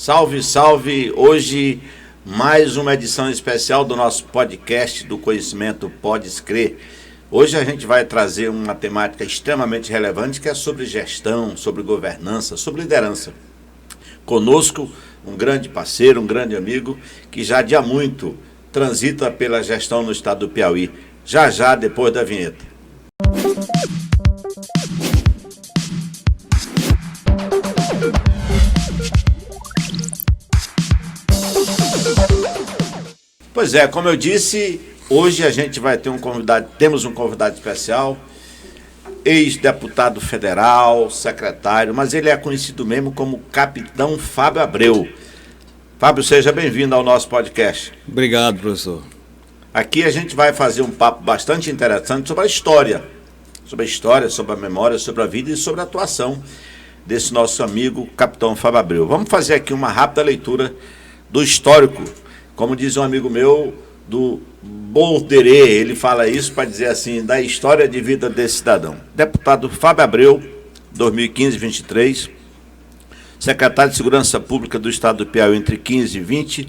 Salve, salve! Hoje, mais uma edição especial do nosso podcast do Conhecimento Podes Crer. Hoje a gente vai trazer uma temática extremamente relevante que é sobre gestão, sobre governança, sobre liderança. Conosco, um grande parceiro, um grande amigo, que já há muito transita pela gestão no estado do Piauí. Já, depois da vinheta. Pois é, como eu disse, hoje a gente vai ter temos um convidado especial, ex-deputado federal, secretário, mas ele é conhecido mesmo como Capitão Fábio Abreu. Fábio, seja bem-vindo ao nosso podcast. Obrigado, professor. Aqui a gente vai fazer um papo bastante interessante sobre a história, sobre a memória, sobre a vida e sobre a atuação desse nosso amigo Capitão Fábio Abreu. Vamos fazer aqui uma rápida leitura do histórico. Como diz um amigo meu, do Borderê, ele fala isso para dizer assim, da história de vida desse cidadão. Deputado Fábio Abreu, 2015-23, secretário de Segurança Pública do Estado do Piauí entre 15 e 20,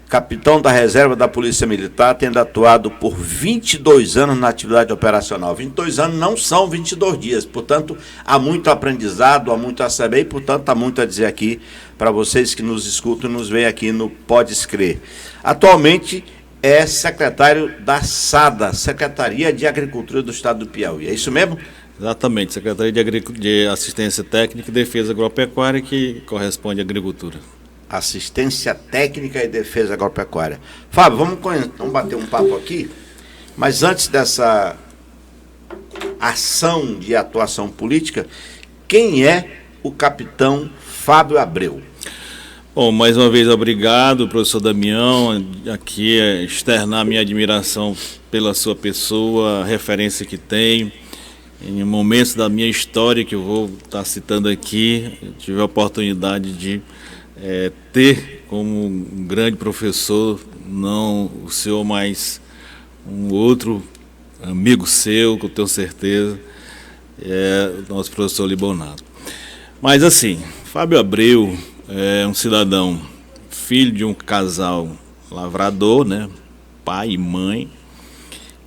capitão da reserva da Polícia Militar, tendo atuado por 22 anos na atividade operacional. 22 anos não são 22 dias, portanto, há muito aprendizado, há muito a saber e, portanto, há muito a dizer aqui para vocês que nos escutam e nos veem aqui no Podes Crer. Atualmente é secretário da SADA, Secretaria de Agricultura do Estado do Piauí. É isso mesmo? Exatamente, Secretaria de Assistência Técnica e Defesa Agropecuária, que corresponde à agricultura. Assistência Técnica e Defesa Agropecuária. Fábio, vamos bater um papo aqui, mas antes dessa ação de atuação política, quem é o Capitão Fábio Abreu? Bom, mais uma vez obrigado, professor Damião, aqui externar minha admiração pela sua pessoa, a referência que tem. Em momentos da minha história, que eu vou estar citando aqui, eu tive a oportunidade de ter como um grande professor, não o senhor, mas um outro amigo seu, que eu tenho certeza, é o nosso professor Libonato. Mas assim, Fábio Abreu é um cidadão, filho de um casal lavrador, né, pai e mãe,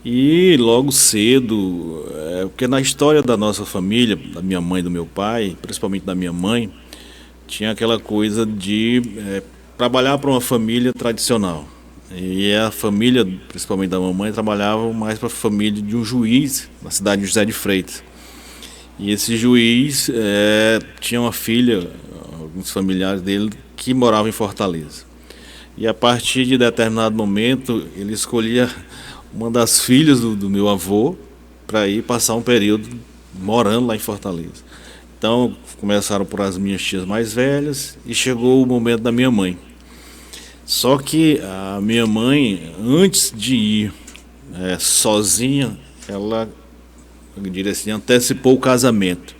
e logo cedo, porque na história da nossa família, da minha mãe e do meu pai, principalmente da minha mãe, tinha aquela coisa de trabalhar para uma família tradicional. E a família, principalmente da mamãe, trabalhava mais para a família de um juiz na cidade de José de Freitas. E esse juiz tinha uma filha, alguns familiares dele, que moravam em Fortaleza. E a partir de determinado momento, ele escolhia uma das filhas do meu avô para ir passar um período morando lá em Fortaleza. Então, começaram por as minhas tias mais velhas e chegou o momento da minha mãe. Só que a minha mãe, antes de ir sozinha, ela, eu diria assim, antecipou o casamento.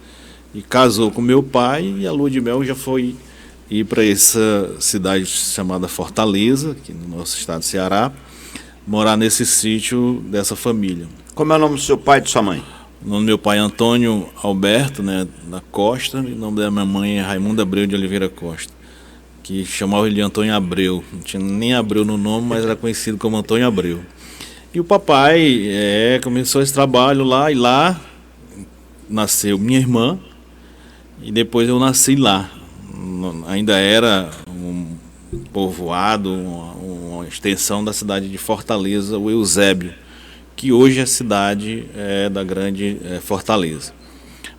E casou com meu pai e a lua de mel já foi ir para essa cidade chamada Fortaleza, aqui no nosso estado do Ceará, morar nesse sítio dessa família. Como é o nome do seu pai e de sua mãe? O nome do meu pai é Antônio Alberto, né, da Costa, e o nome da minha mãe é Raimunda Abreu de Oliveira Costa, que chamava ele de Antônio Abreu. Não tinha nem Abreu no nome, mas era conhecido como Antônio Abreu. E o papai começou esse trabalho lá, e lá nasceu minha irmã, e depois eu nasci lá. Ainda era um povoado, uma extensão da cidade de Fortaleza, o Eusébio, que hoje é a cidade da grande Fortaleza.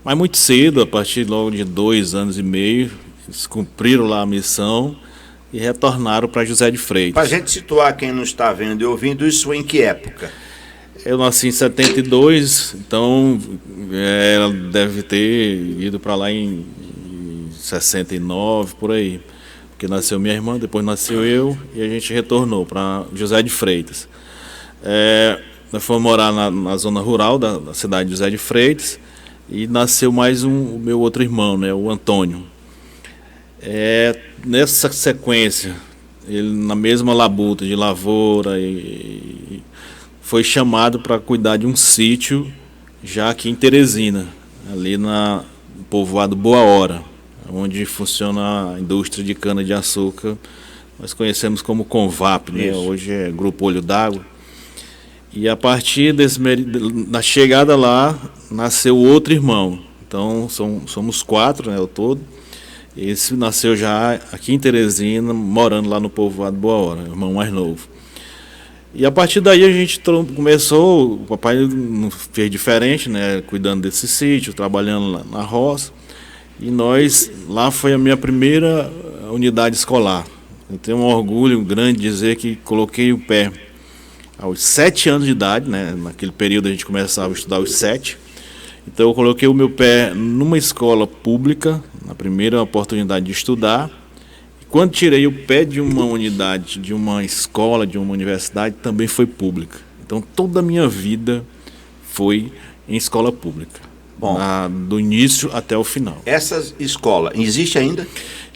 Mas muito cedo, a partir logo de 2 anos e meio, eles cumpriram lá a missão e retornaram para José de Freitas. Para a gente situar quem não está vendo e ouvindo, isso foi em que época? Eu nasci em 72, então ela deve ter ido para lá em 69, por aí. Porque nasceu minha irmã, depois nasceu eu e a gente retornou para José de Freitas. Nós fomos morar na zona rural da cidade de José de Freitas e nasceu mais o meu outro irmão, né, o Antônio. Nessa sequência, ele na mesma labuta de lavoura, e foi chamado para cuidar de um sítio já aqui em Teresina, ali no povoado Boa Hora. onde funciona a indústria de cana-de-açúcar. Nós conhecemos como Convap, né? Hoje é Grupo Olho d'Água. E a partir da chegada lá, nasceu outro irmão. Então, somos 4, né, ao todo. Esse nasceu já aqui em Teresina, morando lá no povoado Boa Hora, irmão mais novo. E a partir daí a gente começou, o papai não fez diferente, né, cuidando desse sítio, trabalhando lá na roça. E lá foi a minha primeira unidade escolar. Eu tenho um orgulho grande de dizer que coloquei o pé aos 7 anos de idade, né, naquele período a gente começava a estudar aos 7. Então eu coloquei o meu pé numa escola pública, na primeira oportunidade de estudar. E quando tirei o pé de uma unidade, de uma escola, de uma universidade, também foi pública. Então toda a minha vida foi em escola pública. Bom, do início até o final. Essa escola existe ainda?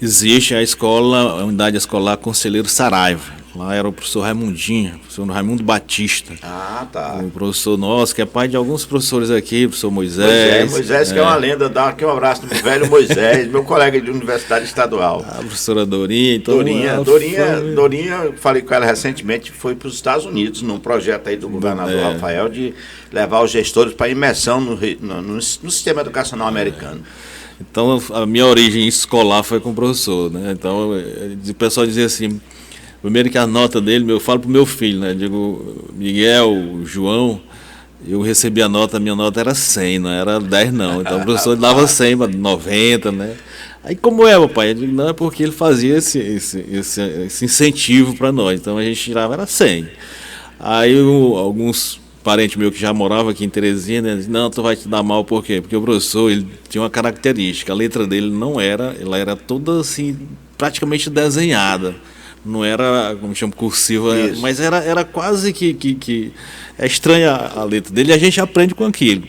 Existe a unidade escolar Conselheiro Saraiva. Lá era o professor Raimundinho, o professor Raimundo Batista. Ah, tá. O professor nosso, que é pai de alguns professores aqui, o professor Moisés. Moisés, que é uma lenda, dá aqui um abraço no velho Moisés, meu colega de universidade estadual. A professora Dorinha. Então Dorinha, falei com ela recentemente, foi para os Estados Unidos, num projeto aí do governador Rafael, de levar os gestores para imersão no sistema educacional americano. Então, a minha origem escolar foi com o professor, né? Então, o pessoal dizia assim, primeiro que a nota dele, eu falo para o meu filho, né? Digo, Miguel, João, eu recebi a minha nota era 100, não era 10 não. Então o professor dava 100, 90, né? Aí como é, papai? Eu digo, não, é porque ele fazia esse incentivo para nós. Então a gente tirava, era 100. Aí alguns parentes meus que já moravam aqui em Teresina, dizem, não, tu vai te dar mal, por quê? Porque o professor, ele tinha uma característica, a letra dele não era, ela era toda assim, praticamente desenhada. Não era, como chama, cursiva, mas era quase que é estranha a letra dele, e a gente aprende com aquilo.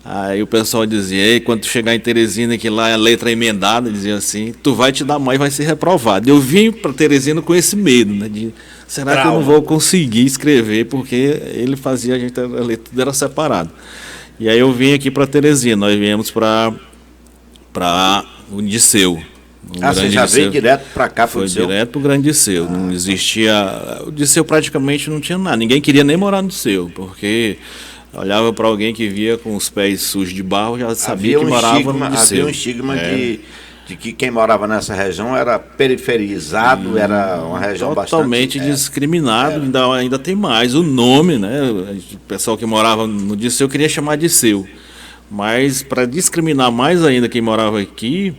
Aí o pessoal dizia, ei, quando tu chegar em Teresina, que lá a letra é emendada, dizia assim, tu vai te dar mal e vai ser reprovado. Eu vim para Teresina com esse medo, né, de será que eu não vou conseguir escrever, porque ele fazia, a letra tudo era separado. E aí eu vim aqui para Teresina, nós viemos para o Disseu. Você já veio direto para cá? Foi direto para o Grande Disseu. Não existia. O Disseu praticamente não tinha nada. Ninguém queria nem morar no Disseu, porque olhava para alguém que via com os pés sujos de barro, já sabia que morava no Disseu. Havia um estigma de que quem morava nessa região era periferizado, era uma região totalmente discriminado. Ainda tem mais. O nome, né? O pessoal que morava no Disseu queria chamar Disseu. Mas para discriminar mais ainda quem morava aqui,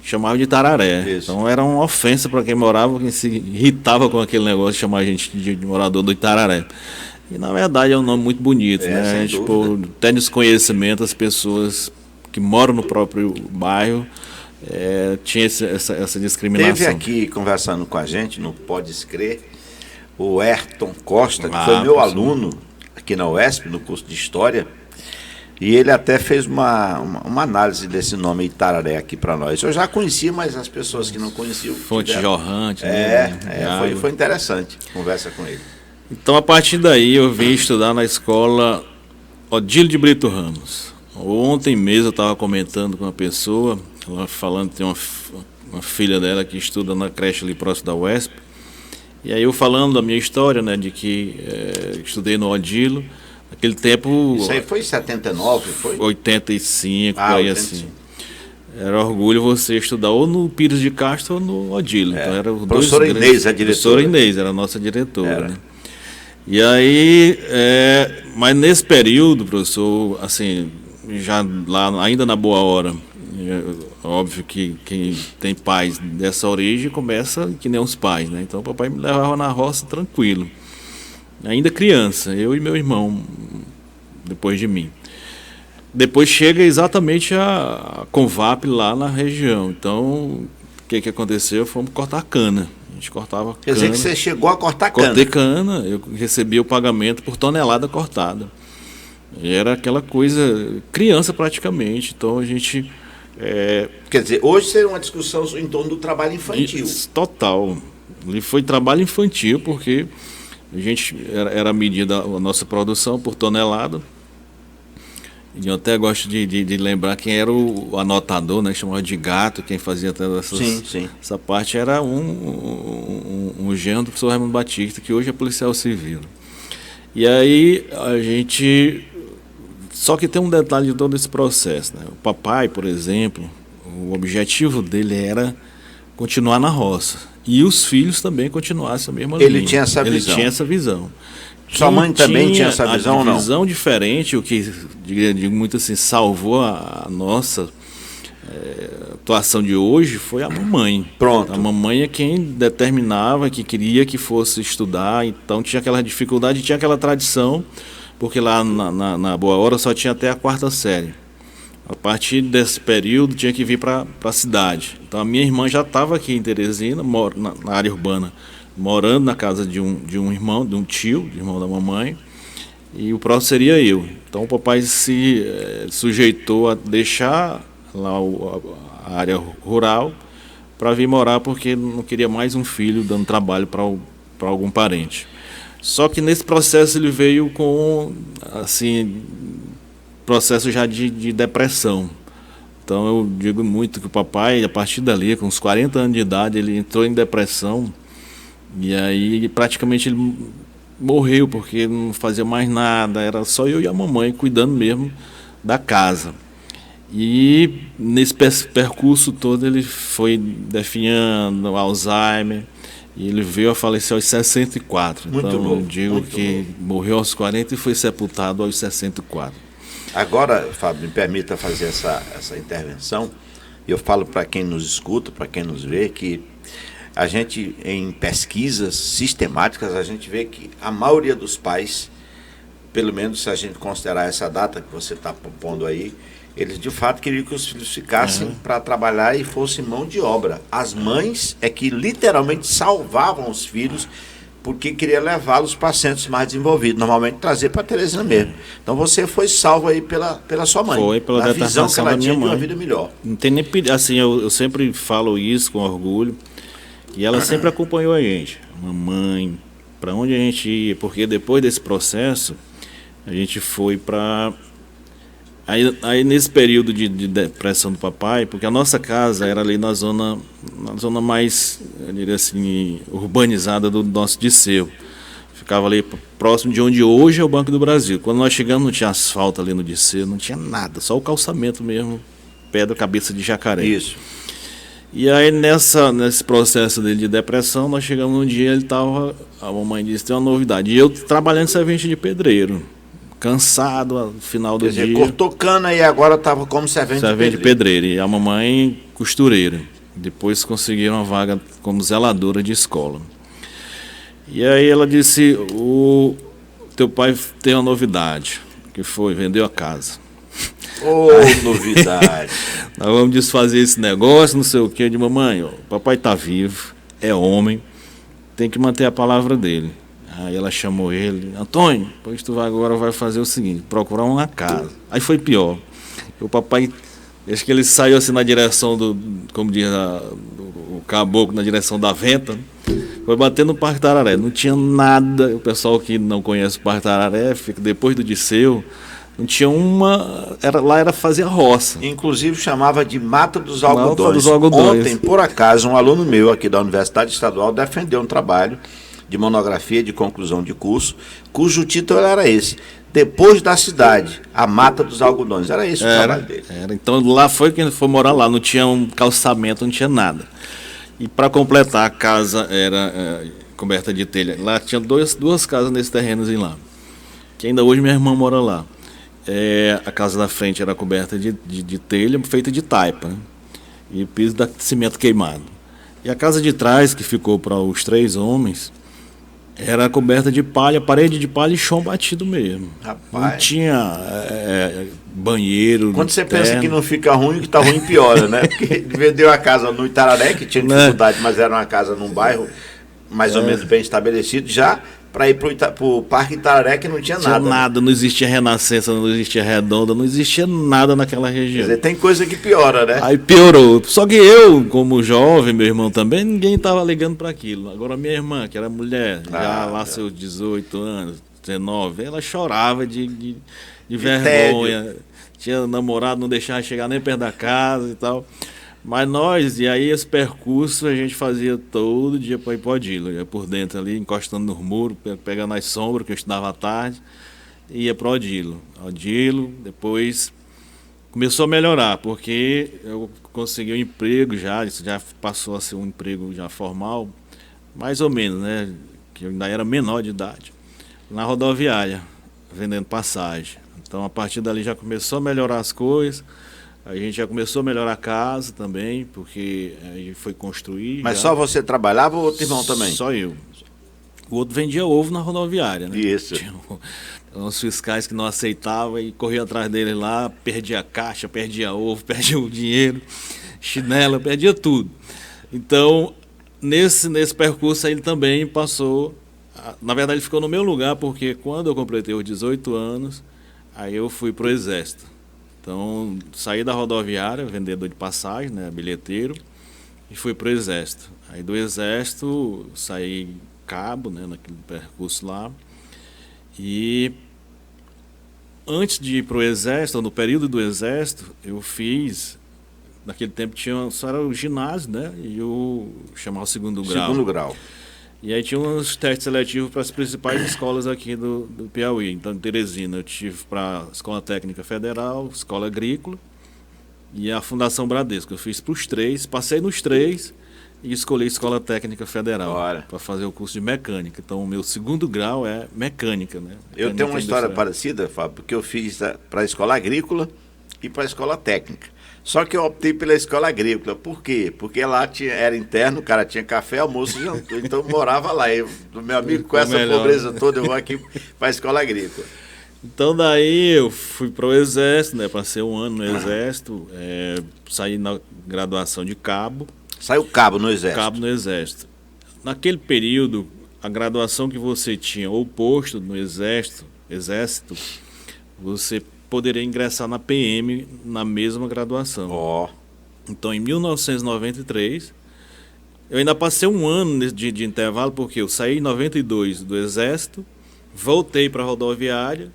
chamava de Tararé. Isso. Então era uma ofensa para quem morava, quem se irritava com aquele negócio de chamar a gente de morador do Itararé. E na verdade é um nome muito bonito, né? A gente, por até desconhecimento, as pessoas que moram no próprio bairro tinha essa discriminação. Teve aqui conversando com a gente, não pode escrever, o Ayrton Costa, que foi meu aluno aqui na UESP, no curso de História. E ele até fez uma análise desse nome Itararé aqui para nós. Eu já conhecia, mas as pessoas que não conheciam... Fonte jorrante. Foi interessante conversa com ele. Então, a partir daí, eu vim estudar na escola Odílio de Brito Ramos. Ontem mesmo eu estava comentando com uma pessoa, ela falando que tem uma filha dela que estuda na creche ali próximo da UESP. E aí eu falando da minha história, né, de que estudei no Odílio. Naquele tempo... Isso aí foi em 79, foi? 85, aí 85. Assim. Era orgulho você estudar ou no Pires de Castro ou no Odílio. Então era os professora dois Inês, a diretora. Professora Inês, era a nossa diretora. Né? E aí, mas nesse período, professor, assim, já lá, ainda na Boa Hora, óbvio que quem tem pais dessa origem começa que nem os pais, né? Então o papai me levava na roça tranquilo. Ainda criança, eu e meu irmão, depois de mim. Depois chega exatamente a Convap lá na região. Então, o que aconteceu? Fomos cortar cana. A gente cortava cana. Quer dizer que você chegou a cortar cana? Cortei cana, eu recebia o pagamento por tonelada cortada. E era aquela coisa, criança praticamente. Então a gente... Quer dizer, hoje seria uma discussão em torno do trabalho infantil. Total. Ali foi trabalho infantil, porque... A gente era medida a nossa produção por tonelada. E eu até gosto de lembrar quem era o anotador, né? Chamava de Gato, quem fazia até essa parte era um genro do professor Raimundo Batista, que hoje é policial civil. E aí a gente... Só que tem um detalhe de todo esse processo, né? O papai, por exemplo, o objetivo dele era continuar na roça. E os filhos também continuassem a mesma linha. Ele tinha essa visão. Ele tinha essa visão. Sua mãe também tinha essa visão ou não? Visão diferente, o que, digo muito assim, salvou a nossa atuação de hoje foi a mamãe. Pronto. A mamãe é quem determinava, que queria que fosse estudar, então tinha aquela dificuldade, tinha aquela tradição, porque lá na Boa Hora só tinha até a 4ª série. A partir desse período tinha que vir para a cidade. Então a minha irmã já estava aqui em Teresina, na área urbana, morando na casa de um irmão, de um tio, de irmão da mamãe, e o próximo seria eu. Então o papai se sujeitou a deixar lá a área rural para vir morar, porque não queria mais um filho dando trabalho para algum parente. Só que nesse processo ele veio com, assim, processo já de depressão. Então eu digo muito que o papai, a partir dali, com uns 40 anos de idade, ele entrou em depressão. E aí praticamente ele morreu, porque não fazia mais nada, era só eu e a mamãe cuidando mesmo da casa. E nesse percurso todo ele foi definhando, Alzheimer, e ele veio a falecer aos 64. Muito então bom, eu digo que morreu aos 40 e foi sepultado aos 64. Agora, Fábio, me permita fazer essa intervenção. Eu falo para quem nos escuta, para quem nos vê, que a gente, em pesquisas sistemáticas, a gente vê que a maioria dos pais, pelo menos se a gente considerar essa data que você está propondo aí, eles de fato queriam que os filhos ficassem para trabalhar e fossem mão de obra. As mães é que literalmente salvavam os filhos, porque queria levá-los para centros mais desenvolvidos, normalmente trazer para Teresina mesmo. Então você foi salvo aí pela sua mãe. Foi pela visão que ela tinha de uma vida melhor. Não tem nem assim, eu sempre falo isso com orgulho. E ela sempre acompanhou a gente, mamãe, para onde a gente ia, porque depois desse processo, a gente foi para... Aí nesse período de depressão do papai, porque a nossa casa era ali na zona mais, eu diria assim, urbanizada do nosso Disseu. Ficava ali próximo de onde hoje é o Banco do Brasil. Quando nós chegamos não tinha asfalto ali no Disseu, não tinha nada, só o calçamento mesmo, pedra, cabeça de jacaré. Isso. E aí nesse processo dele de depressão, nós chegamos um dia, a mamãe disse, tem uma novidade. E eu trabalhando em servente de pedreiro, cansado no final do dia. Cortou cana e agora estava como servente de pedreiro. E a mamãe costureira. Depois conseguiram uma vaga como zeladora de escola. E aí ela disse, o teu pai tem uma novidade, que foi, vendeu a casa. Novidade. Nós vamos desfazer esse negócio, não sei o quê. De mamãe, o papai está vivo, é homem, tem que manter a palavra dele. Aí ela chamou ele, Antônio, pois tu agora vai fazer o seguinte, procurar uma casa. Aí foi pior. O papai, acho que ele saiu assim na direção como diz o caboclo, na direção da venta, foi bater no Parque Tararé. Não tinha nada, o pessoal que não conhece o Parque Tararé, fica depois do Disseu, não tinha lá era fazer a roça. Inclusive chamava de Mata dos Algodões. Ontem, por acaso, um aluno meu aqui da Universidade Estadual defendeu um trabalho de monografia de conclusão de curso, cujo título era esse, Depois da Cidade, a Mata dos Algodões. Era esse o trabalho dele. Então lá foi quem foi morar lá, não tinha um calçamento, não tinha nada. E para completar, a casa era coberta de telha. Lá tinha duas casas nesse terrenozinho lá, que ainda hoje minha irmã mora lá. A casa da frente era coberta de telha, feita de taipa, né? E piso de cimento queimado. E a casa de trás, que ficou para os 3 homens, era coberta de palha, parede de palha e chão batido mesmo. Rapaz. Não tinha banheiro. Quando você pensa que não fica ruim, o que está ruim piora, né? Porque vendeu a casa no Itararé, que tinha dificuldade, mas era uma casa num bairro mais ou menos bem estabelecido, já para ir para o Parque Itararé, que não tinha nada. Nada, não existia Renascença, não existia Redonda, não existia nada naquela região. Quer dizer, tem coisa que piora, né? Aí piorou. Só que eu, como jovem, meu irmão também, ninguém estava ligando para aquilo. Agora minha irmã, que era mulher, já lá seus 18 anos, 19, ela chorava de vergonha. tinha namorado, não deixava chegar nem perto da casa e tal. Mas e aí esse percurso a gente fazia todo dia para ir para o Odilo. Ia por dentro ali, encostando nos muros, pegando as sombras, que eu estudava à tarde, e ia para o Odilo. Odilo, depois começou a melhorar, porque eu consegui um emprego já, isso já passou a ser um emprego já formal, mais ou menos, né? Que eu ainda era menor de idade, na rodoviária, vendendo passagem. Então a partir dali já começou a melhorar as coisas. A gente já começou a melhorar a casa também, porque a gente foi construir. Mas já. só você trabalhava ou outro irmão também? Só eu. O outro vendia ovo na rodoviária, né? Isso. Tinha uns fiscais que não aceitavam e corria atrás dele lá, perdia a caixa, perdia ovo, perdia o dinheiro, chinela, perdia tudo. Então, nesse percurso aí ele também passou. Na verdade, ele ficou no meu lugar, porque quando eu completei os 18 anos, aí eu fui para o Exército. Então, saí da rodoviária, vendedor de passagem, né, bilheteiro, e fui para o Exército. Aí do Exército, saí cabo, né, naquele percurso lá. E antes de ir para o Exército, no período do Exército, eu fiz, naquele tempo só era o ginásio, né, e chamava o segundo grau. Segundo grau. E aí tinha uns testes seletivos para as principais escolas aqui do Piauí. Então, em Teresina, eu tive para a Escola Técnica Federal, Escola Agrícola e a Fundação Bradesco. Eu fiz para os três, passei nos três e escolhi a Escola Técnica Federal para fazer o curso de mecânica. Então, o meu segundo grau é mecânica, né? Eu tenho uma história parecida, Fábio, porque eu fiz para a Escola Agrícola e para a Escola Técnica. Só que eu optei pela Escola Agrícola. Por quê? Porque lá era interno, o cara tinha café, almoço, jantar. Então eu morava lá. Meu amigo, com essa pobreza toda, eu vou aqui para a Escola Agrícola. Então daí eu fui para o Exército, né? Passei um ano no Exército, saí na graduação de cabo. Saiu cabo no Exército? Cabo no Exército. Naquele período, a graduação que você tinha, ou posto no Exército, você poderia ingressar na PM na mesma graduação. Então, em 1993, eu ainda passei um ano de intervalo, porque eu saí em 92 do Exército, voltei para a rodoviária,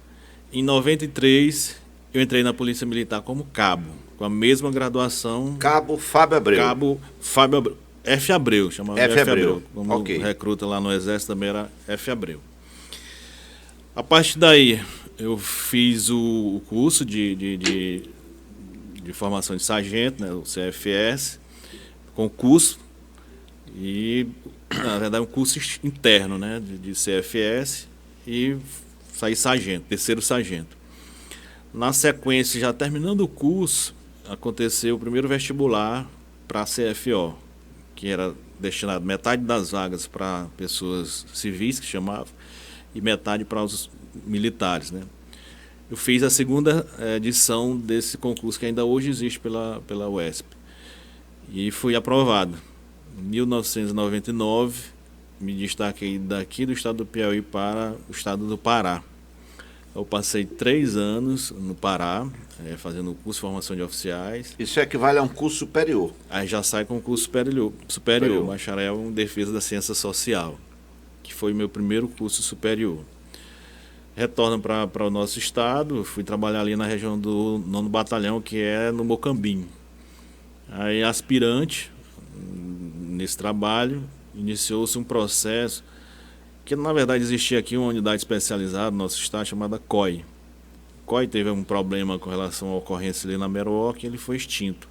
em 93 eu entrei na Polícia Militar como cabo, com a mesma graduação. Cabo Fábio Abreu. Cabo Fábio Abreu. F. Abreu, chamava F. Abreu. Como recruta lá no Exército também era F. Abreu. A partir daí, eu fiz o curso de formação de sargento, né, o CFS, concurso, e, na verdade, um curso interno, né, de CFS, e saí sargento, terceiro sargento. Na sequência, já terminando o curso, aconteceu o primeiro vestibular para a CFO, que era destinado metade das vagas para pessoas civis, que chamavam, e metade para os militares, né? Eu fiz a segunda edição desse concurso, que ainda hoje existe pela UESP, e fui aprovado. Em 1999, me destaquei daqui do estado do Piauí para o estado do Pará. Eu passei 3 anos no Pará, fazendo o curso de formação de oficiais. Isso equivale a um curso superior? Aí já sai com o curso superior, bacharel em defesa da ciência social, que foi meu primeiro curso superior. Retorno para o nosso estado, fui trabalhar ali na região do 9º Batalhão, que é no Mocambinho. Aí, aspirante, nesse trabalho, iniciou-se um processo que, na verdade, existia aqui uma unidade especializada no nosso estado chamada COI. O COI teve um problema com relação à ocorrência ali na Meroca e ele foi extinto.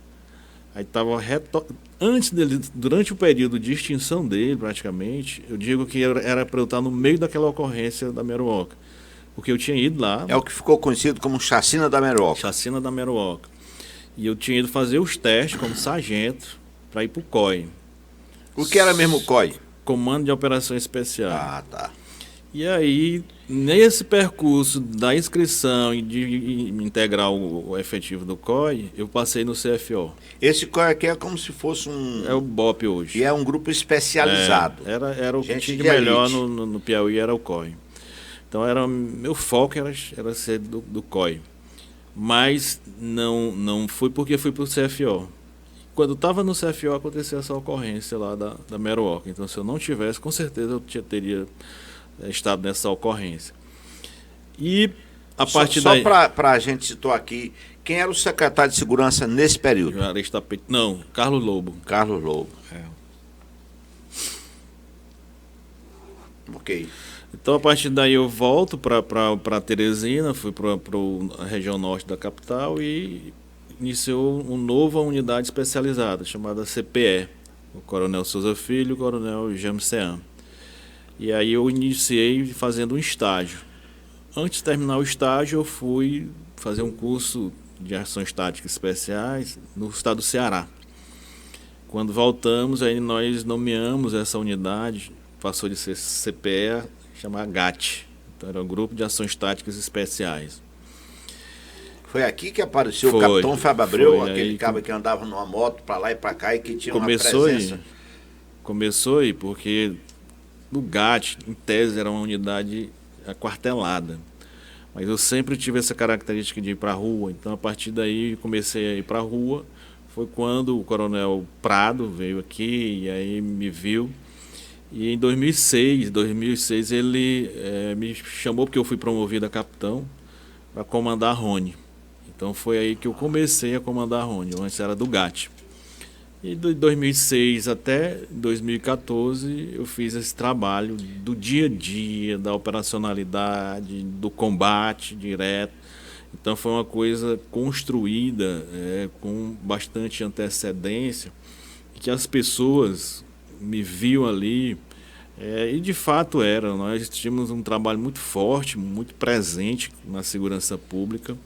Aí estava antes dele, durante o período de extinção dele, praticamente, eu digo que era para eu estar no meio daquela ocorrência da Meroca. Porque eu tinha ido lá... É o que ficou conhecido como Chacina da Meroca. Chacina da Meroca. E eu tinha ido fazer os testes como sargento para ir para o COI. O que era mesmo o COI? Comando de Operações Especiais. Ah, tá. E aí, nesse percurso da inscrição e de integrar o efetivo do COI, eu passei no CFO. Esse COI aqui é como se fosse um... É o BOP hoje. E é um grupo especializado. Era o que tinha de melhor no Piauí, era o COI. Então, meu foco era ser do COI. Mas não fui porque fui para o CFO. Quando estava no CFO, aconteceu essa ocorrência lá da Meroca. Então, se eu não tivesse, com certeza eu teria estado nessa ocorrência. E A partir só daí... para a gente situar aqui, quem era o secretário de segurança nesse período? Não, Carlos Lobo. Carlos Lobo. É. Ok. Então, a partir daí eu volto para Teresina, fui para a região norte da capital e iniciou uma nova unidade especializada, chamada CPE, o Coronel Souza Filho e o Coronel James Sean. E aí eu iniciei fazendo um estágio. Antes de terminar o estágio, eu fui fazer um curso de ações táticas especiais no estado do Ceará. Quando voltamos, aí nós nomeamos essa unidade, passou de ser CPE, chamar GAT. Então era um Grupo de Ações Táticas Especiais. Foi aqui que apareceu o Capitão Fábio Abreu, aquele cabo que andava numa moto para lá e para cá e que tinha uma presença. Começou aí, porque o GAT, em tese, era uma unidade aquartelada. Mas eu sempre tive essa característica de ir para a rua. Então, a partir daí, comecei a ir para a rua. Foi quando o Coronel Prado veio aqui e aí me viu. E em 2006 ele me chamou, porque eu fui promovido a capitão, para comandar a Rony. Então foi aí que eu comecei a comandar a Rony, antes era do GAT. E de 2006 até 2014 eu fiz esse trabalho do dia a dia, da operacionalidade, do combate direto. Então foi uma coisa construída com bastante antecedência, que as pessoas me viam ali, e de fato era. Nós tínhamos um trabalho muito forte, muito presente na segurança pública,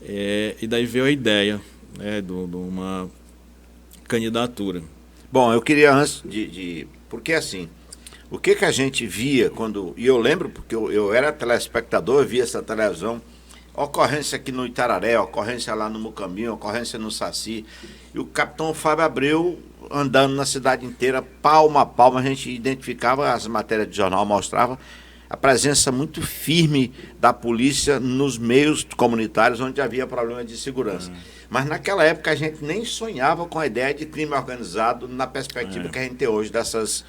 e daí veio a ideia de uma candidatura. Bom, eu queria antes porque assim, o que a gente via e eu lembro, porque eu era telespectador, eu via essa televisão, ocorrência aqui no Itararé, ocorrência lá no Mucambinho, ocorrência no Saci, e o Capitão Fábio Abreu andando na cidade inteira, palmo a palmo, a gente identificava, as matérias de jornal mostravam a presença muito firme da polícia nos meios comunitários onde havia problema de segurança. Mas naquela época a gente nem sonhava com a ideia de crime organizado na perspectiva que a gente tem hoje dessas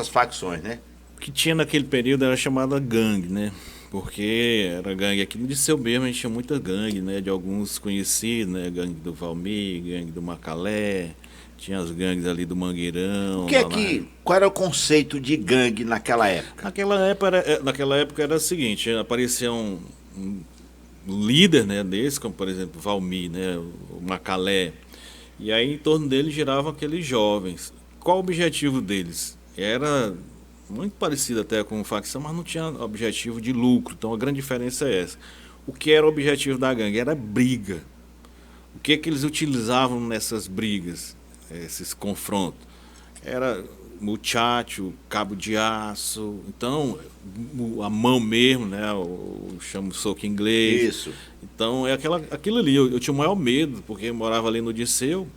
facções, né? O que tinha naquele período era chamada gangue, né? Porque era gangue aqui no Liceu mesmo, a gente tinha muita gangue, né? De alguns conhecidos, né? Gangue do Valmir, gangue do Macalé, tinha as gangues ali do Mangueirão. Qual era o conceito de gangue naquela época? Naquela época era o seguinte, aparecia um líder, né, desse, como por exemplo o Valmir, né, o Macalé, e aí em torno dele giravam aqueles jovens. Qual o objetivo deles? Era muito parecido até com facção, mas não tinha objetivo de lucro. Então a grande diferença é essa. O que era o objetivo da gangue? Era briga. O que eles utilizavam nessas brigas, esses confrontos? Era muchacho, cabo de aço, então a mão mesmo, né? Chamo soco inglês. Isso. Então aquilo ali. Eu tinha o maior medo, porque eu morava ali no Disseu,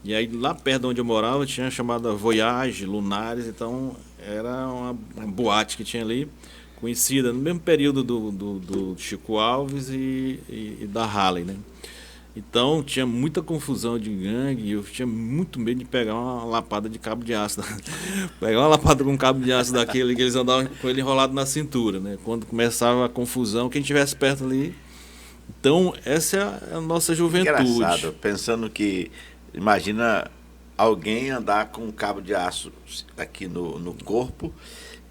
e aí lá perto de onde eu morava tinha a chamada Voyage, Lunares, então era uma boate que tinha ali, conhecida no mesmo período do Chico Alves e da Harley, né? Então tinha muita confusão de gangue e eu tinha muito medo de pegar uma lapada de cabo de aço. Pegar uma lapada com um cabo de aço daquele que eles andavam com ele enrolado na cintura, né? Quando começava a confusão, quem estivesse perto ali. Então essa é a nossa juventude. Engraçado, pensando que, imagina alguém andar com um cabo de aço aqui no corpo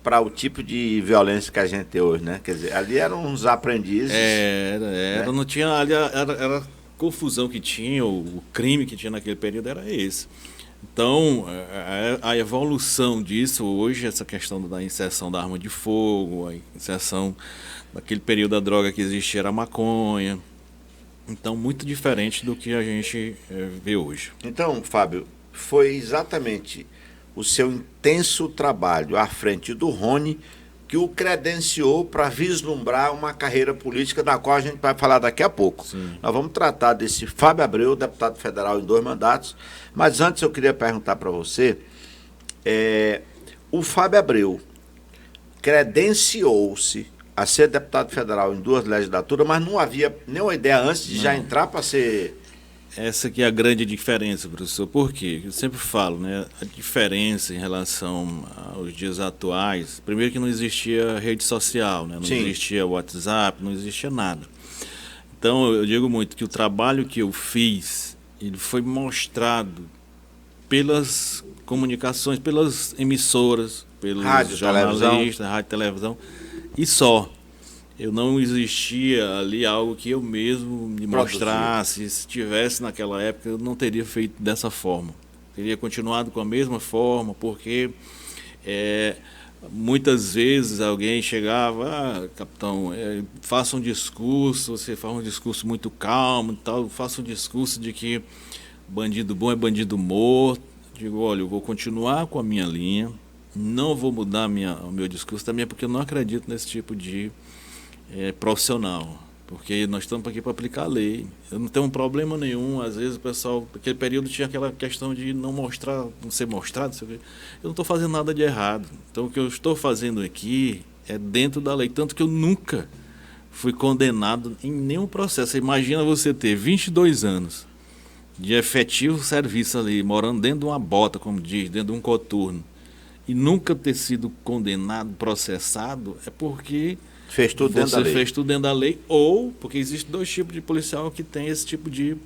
para o tipo de violência que a gente tem hoje, né? Quer dizer, ali eram uns aprendizes. Era, né? Não tinha ali, era confusão que tinha, o crime que tinha naquele período era esse. Então, a evolução disso hoje, essa questão da inserção da arma de fogo, a inserção daquele período da droga que existia era a maconha. Então, muito diferente do que a gente vê hoje. Então, Fábio, foi exatamente o seu intenso trabalho à frente do Rony que o credenciou para vislumbrar uma carreira política da qual a gente vai falar daqui a pouco. Sim. Nós vamos tratar desse Fábio Abreu, deputado federal em 2 mandatos, mas antes eu queria perguntar para você, o Fábio Abreu credenciou-se a ser deputado federal em 2 legislaturas, mas não havia nenhuma ideia antes de já entrar para ser essa que é a grande diferença, professor. Por quê? Eu sempre falo, né? A diferença em relação aos dias atuais, primeiro que não existia rede social, né? Não Sim. existia WhatsApp, não existia nada. Então, eu digo muito que o trabalho que eu fiz, ele foi mostrado pelas comunicações, pelas emissoras, pelos Rádio, jornalistas, rádio, televisão, e só. Eu não existia ali algo que eu mesmo me mostrasse. Se tivesse naquela época, eu não teria feito dessa forma. Teria continuado com a mesma forma, porque muitas vezes alguém chegava, capitão, faça um discurso, você faz um discurso muito calmo e tal, faça um discurso de que bandido bom é bandido morto. Digo, olha, eu vou continuar com a minha linha, não vou mudar o meu discurso também, porque eu não acredito nesse tipo de profissional, porque nós estamos aqui para aplicar a lei. Eu não tenho um problema nenhum, às vezes o pessoal, naquele período tinha aquela questão de não mostrar, não ser mostrado, eu não estou fazendo nada de errado. Então o que eu estou fazendo aqui é dentro da lei, tanto que eu nunca fui condenado em nenhum processo. Você imagina você ter 22 anos de efetivo serviço ali, morando dentro de uma bota, como diz, dentro de um coturno, e nunca ter sido condenado, processado, é porque fez tudo dentro da lei. Fez tudo dentro da lei, ou porque existem dois tipos de policial que tem esse tipo de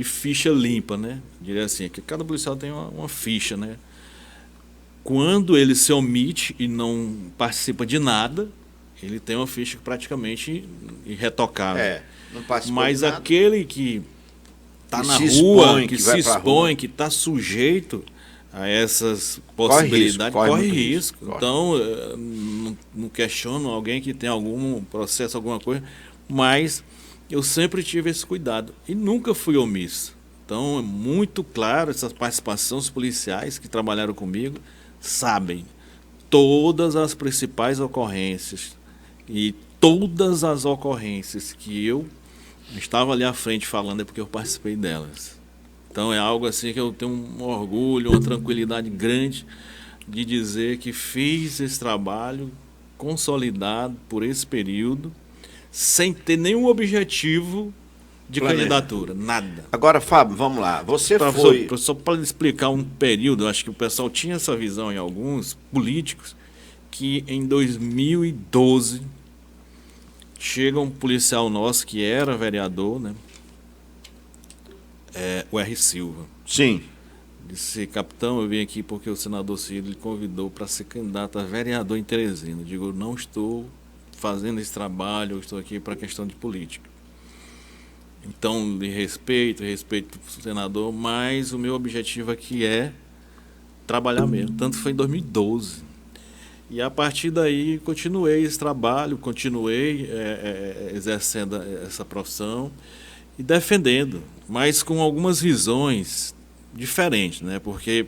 ficha limpa, né? Diria assim, que cada policial tem uma ficha, né? Quando ele se omite e não participa de nada, ele tem uma ficha praticamente irretocável. Não participa Mas de nada. Aquele que está na rua, que se expõe, que está sujeito a essas possibilidades, corre risco. Então, não questiono alguém que tem algum processo, alguma coisa, mas eu sempre tive esse cuidado e nunca fui omisso. Então, é muito claro, essa participação dos policiais que trabalharam comigo sabem todas as principais ocorrências e todas as ocorrências que eu estava ali à frente falando é porque eu participei delas. Então é algo assim que eu tenho um orgulho, uma tranquilidade grande de dizer que fiz esse trabalho consolidado por esse período, sem ter nenhum objetivo de candidatura, nada. Agora, Fábio, vamos lá. Você Só para explicar um período, acho que o pessoal tinha essa visão em alguns políticos, que em 2012 chega um policial nosso que era vereador, né? O R. Silva. Sim. Disse, capitão, eu vim aqui porque o senador Ciro lhe convidou para ser candidato a vereador em Teresina. Eu digo, eu não estou fazendo esse trabalho, eu estou aqui para questão de política. Então, respeito o senador, mas o meu objetivo aqui é trabalhar mesmo. Tanto foi em 2012. E a partir daí continuei esse trabalho, continuei exercendo essa profissão e defendendo, mas com algumas visões diferentes, né? Porque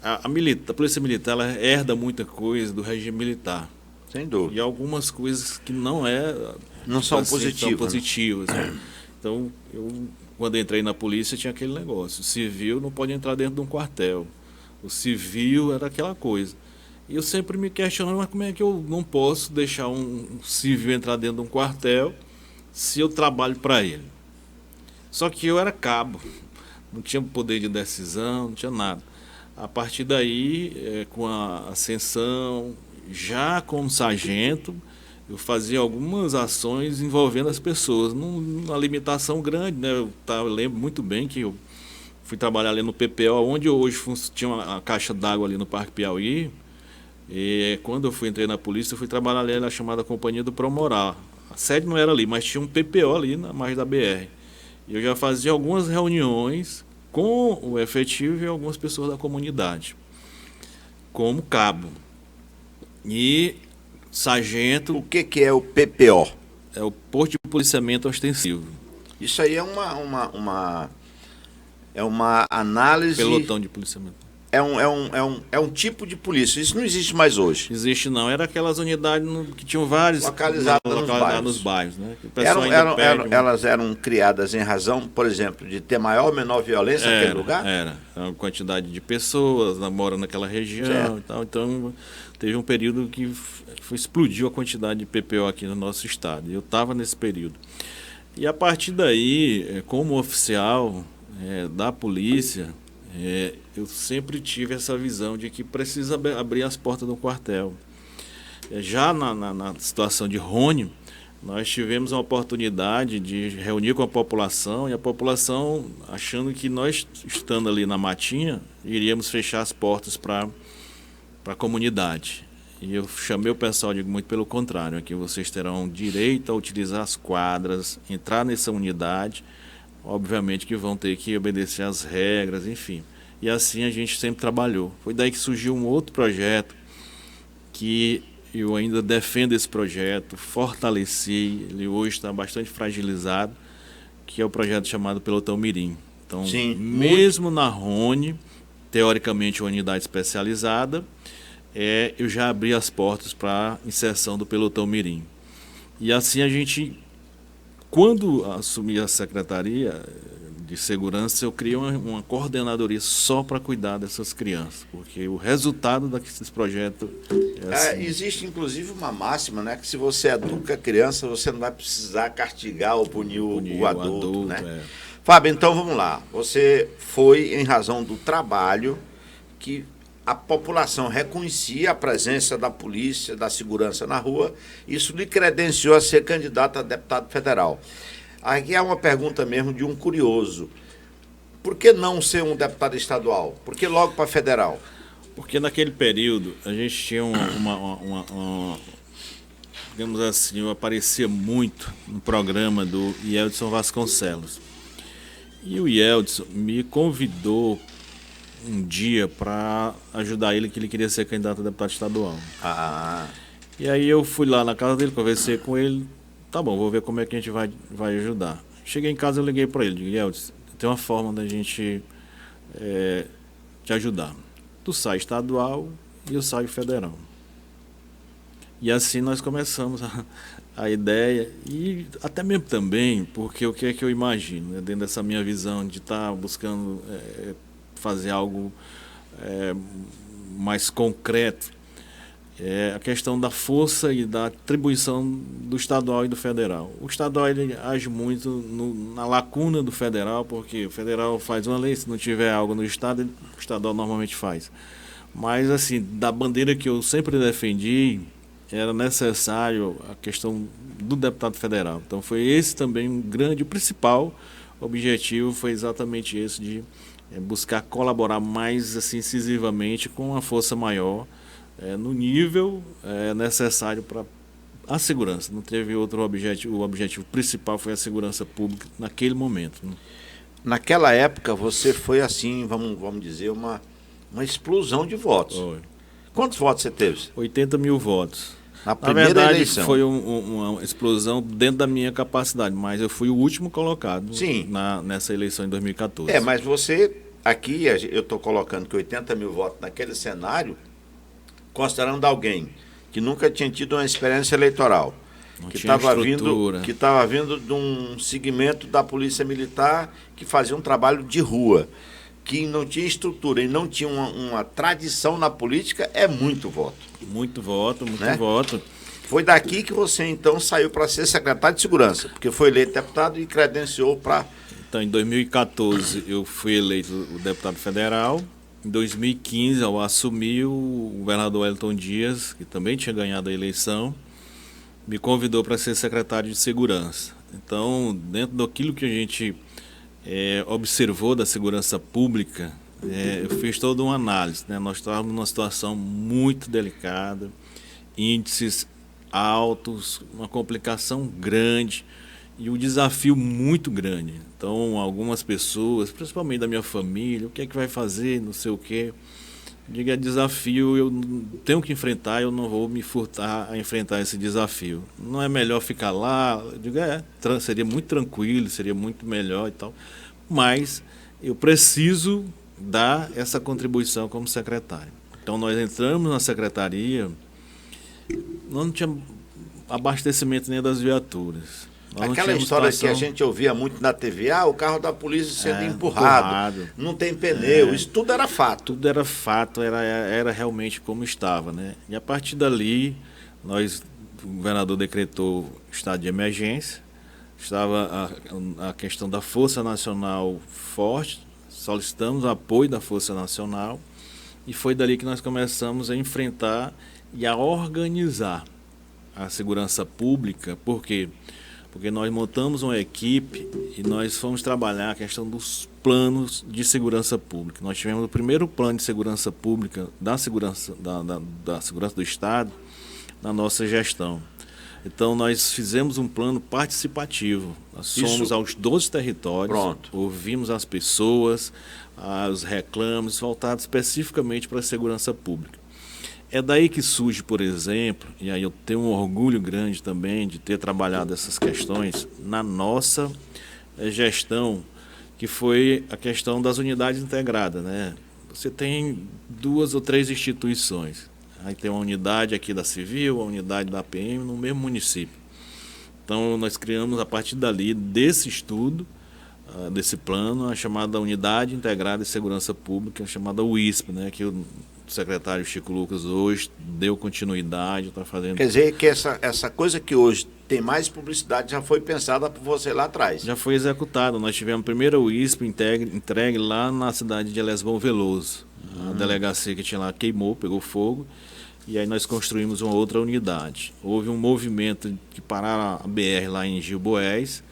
a Polícia Militar ela herda muita coisa do regime militar. Sem dúvida. E algumas coisas que não são positivas. Né? Então, quando entrei na polícia, tinha aquele negócio. O civil não pode entrar dentro de um quartel. O civil era aquela coisa. E eu sempre me questionando, mas como é que eu não posso deixar um civil entrar dentro de um quartel se eu trabalho para ele? Só que eu era cabo, não tinha poder de decisão, não tinha nada. A partir daí, com a ascensão, já como sargento, eu fazia algumas ações envolvendo as pessoas, numa limitação grande, né? Eu lembro muito bem que eu fui trabalhar ali no PPO, onde hoje tinha uma caixa d'água ali no Parque Piauí. E quando eu entrei na polícia, eu fui trabalhar ali na chamada Companhia do Promorá. A sede não era ali, mas tinha um PPO ali na margem da BR. E eu já fazia algumas reuniões com o efetivo e algumas pessoas da comunidade, como cabo. E sargento... O que é o PPO? É o Posto de Policiamento Ostensivo. Isso aí é uma análise... Pelotão de policiamento. É um tipo de polícia. Isso não existe mais hoje. Existe não. Era aquelas unidades que tinham vários... Localizadas nos bairros. Né? Elas eram criadas em razão, por exemplo, de ter maior ou menor violência naquele lugar? Era uma quantidade de pessoas moram naquela região e tal. Então, teve um período que explodiu a quantidade de PPO aqui no nosso estado. E eu estava nesse período. E a partir daí, como oficial da polícia, eu sempre tive essa visão de que precisa abrir as portas do quartel. Já na situação de Rony, nós tivemos a oportunidade de reunir com a população, e a população achando que nós, estando ali na matinha, iríamos fechar as portas para a comunidade. E eu chamei o pessoal, digo muito pelo contrário, aqui vocês terão direito a utilizar as quadras, entrar nessa unidade, obviamente que vão ter que obedecer às regras, enfim. E assim a gente sempre trabalhou. Foi daí que surgiu um outro projeto que eu ainda defendo esse projeto, fortaleci, ele hoje está bastante fragilizado, que é o projeto chamado Pelotão Mirim. Então, Sim, mesmo na Rony, teoricamente uma unidade especializada, eu já abri as portas para a inserção do Pelotão Mirim. E assim a gente, quando assumi a Secretaria de Segurança, eu criei uma coordenadoria só para cuidar dessas crianças, porque o resultado desse projeto assim. Existe inclusive uma máxima, né, que se você educa a criança, você não vai precisar castigar ou punir o adulto, né? Fábio, então vamos lá. Você foi em razão do trabalho que a população reconhecia a presença da polícia, da segurança na rua, isso lhe credenciou a ser candidato a deputado federal. Aqui é uma pergunta mesmo de um curioso. Por que não ser um deputado estadual? Por que logo para federal? Porque naquele período a gente tinha digamos assim, eu aparecia muito no programa do Yeldson Vasconcelos. E o Yeldson me convidou um dia para ajudar ele, que ele queria ser candidato a deputado estadual. E aí eu fui lá na casa dele, conversei com ele. Tá bom, vou ver como é que a gente vai ajudar. Cheguei em casa, eu liguei para ele, digo, Yeldson, tem uma forma da gente te ajudar. Tu sai estadual e eu saio federal. E assim nós começamos a ideia, e até mesmo também, porque o que é que eu imagino, né, dentro dessa minha visão de estar buscando fazer algo mais concreto, a questão da força e da atribuição do estadual e do federal. O estadual ele age muito na lacuna do federal, porque o federal faz uma lei, se não tiver algo no estado, o estadual normalmente faz. Mas, assim, da bandeira que eu sempre defendi, era necessário a questão do deputado federal. Então, foi esse também um grande, o principal objetivo foi exatamente esse, de buscar colaborar mais assim, incisivamente com uma força maior, no nível necessário para a segurança. Não teve outro objetivo. O objetivo principal foi a segurança pública naquele momento, né? Naquela época você foi assim, vamos dizer, uma explosão de votos. Foi. Quantos votos você teve? 80 mil votos. Na primeira verdade, eleição. Foi uma explosão dentro da minha capacidade, mas eu fui o último colocado. Sim. Nessa eleição em 2014. Mas você, aqui, eu estou colocando que 80 mil votos naquele cenário, considerando alguém que nunca tinha tido uma experiência eleitoral, que estava vindo de um segmento da Polícia Militar que fazia um trabalho de rua, que não tinha estrutura e não tinha uma tradição na política, é muito voto. Muito voto, muito né? voto. Foi daqui que você, então, saiu para ser secretário de Segurança, porque foi eleito deputado e credenciou para... Então, em 2014, eu fui eleito o deputado federal. Em 2015, ao assumir, o governador Wellington Dias, que também tinha ganhado a eleição, me convidou para ser secretário de Segurança. Então, dentro daquilo que a gente observou da segurança pública, eu fiz toda uma análise, né? Nós estávamos numa situação muito delicada, índices altos, uma complicação grande e um desafio muito grande. Então, algumas pessoas, principalmente da minha família, o que é que vai fazer, não sei o quê. Diga, desafio, eu tenho que enfrentar, eu não vou me furtar a enfrentar esse desafio. Não é melhor ficar lá? Diga, seria muito tranquilo, seria muito melhor e tal. Mas eu preciso dar essa contribuição como secretário. Então, nós entramos na secretaria, não tinha abastecimento nem das viaturas. Aquela história que a gente ouvia muito na TV, o carro da polícia sendo empurrado, não tem pneu, isso tudo era fato. Tudo era fato, era realmente como estava, né? E a partir dali, o governador decretou estado de emergência, estava a questão da Força Nacional forte, solicitamos o apoio da Força Nacional e foi dali que nós começamos a enfrentar e a organizar a segurança pública. Por quê? Porque nós montamos uma equipe e nós fomos trabalhar a questão dos planos de segurança pública. Nós tivemos o primeiro plano de segurança pública da segurança do Estado na nossa gestão. Então, nós fizemos um plano participativo. Nós fomos aos 12 territórios, ouvimos as pessoas, os reclames, voltados especificamente para a segurança pública. É daí que surge, por exemplo, e aí eu tenho um orgulho grande também de ter trabalhado essas questões na nossa gestão, que foi a questão das unidades integradas, né? Você tem 2 ou 3 instituições. Aí tem uma unidade aqui da Civil, a unidade da PM no mesmo município. Então, nós criamos, a partir dali, desse estudo, desse plano, a chamada Unidade Integrada de Segurança Pública, a chamada UISP, né, que o secretário Chico Lucas hoje deu continuidade, está fazendo... Quer dizer que essa coisa que hoje tem mais publicidade já foi pensada por você lá atrás. Já foi executada. Nós tivemos a primeira UISP entregue lá na cidade de Elesbão Veloso. A delegacia que tinha lá queimou, pegou fogo, e aí nós construímos uma outra unidade. Houve um movimento de parar a BR lá em Gil Boés,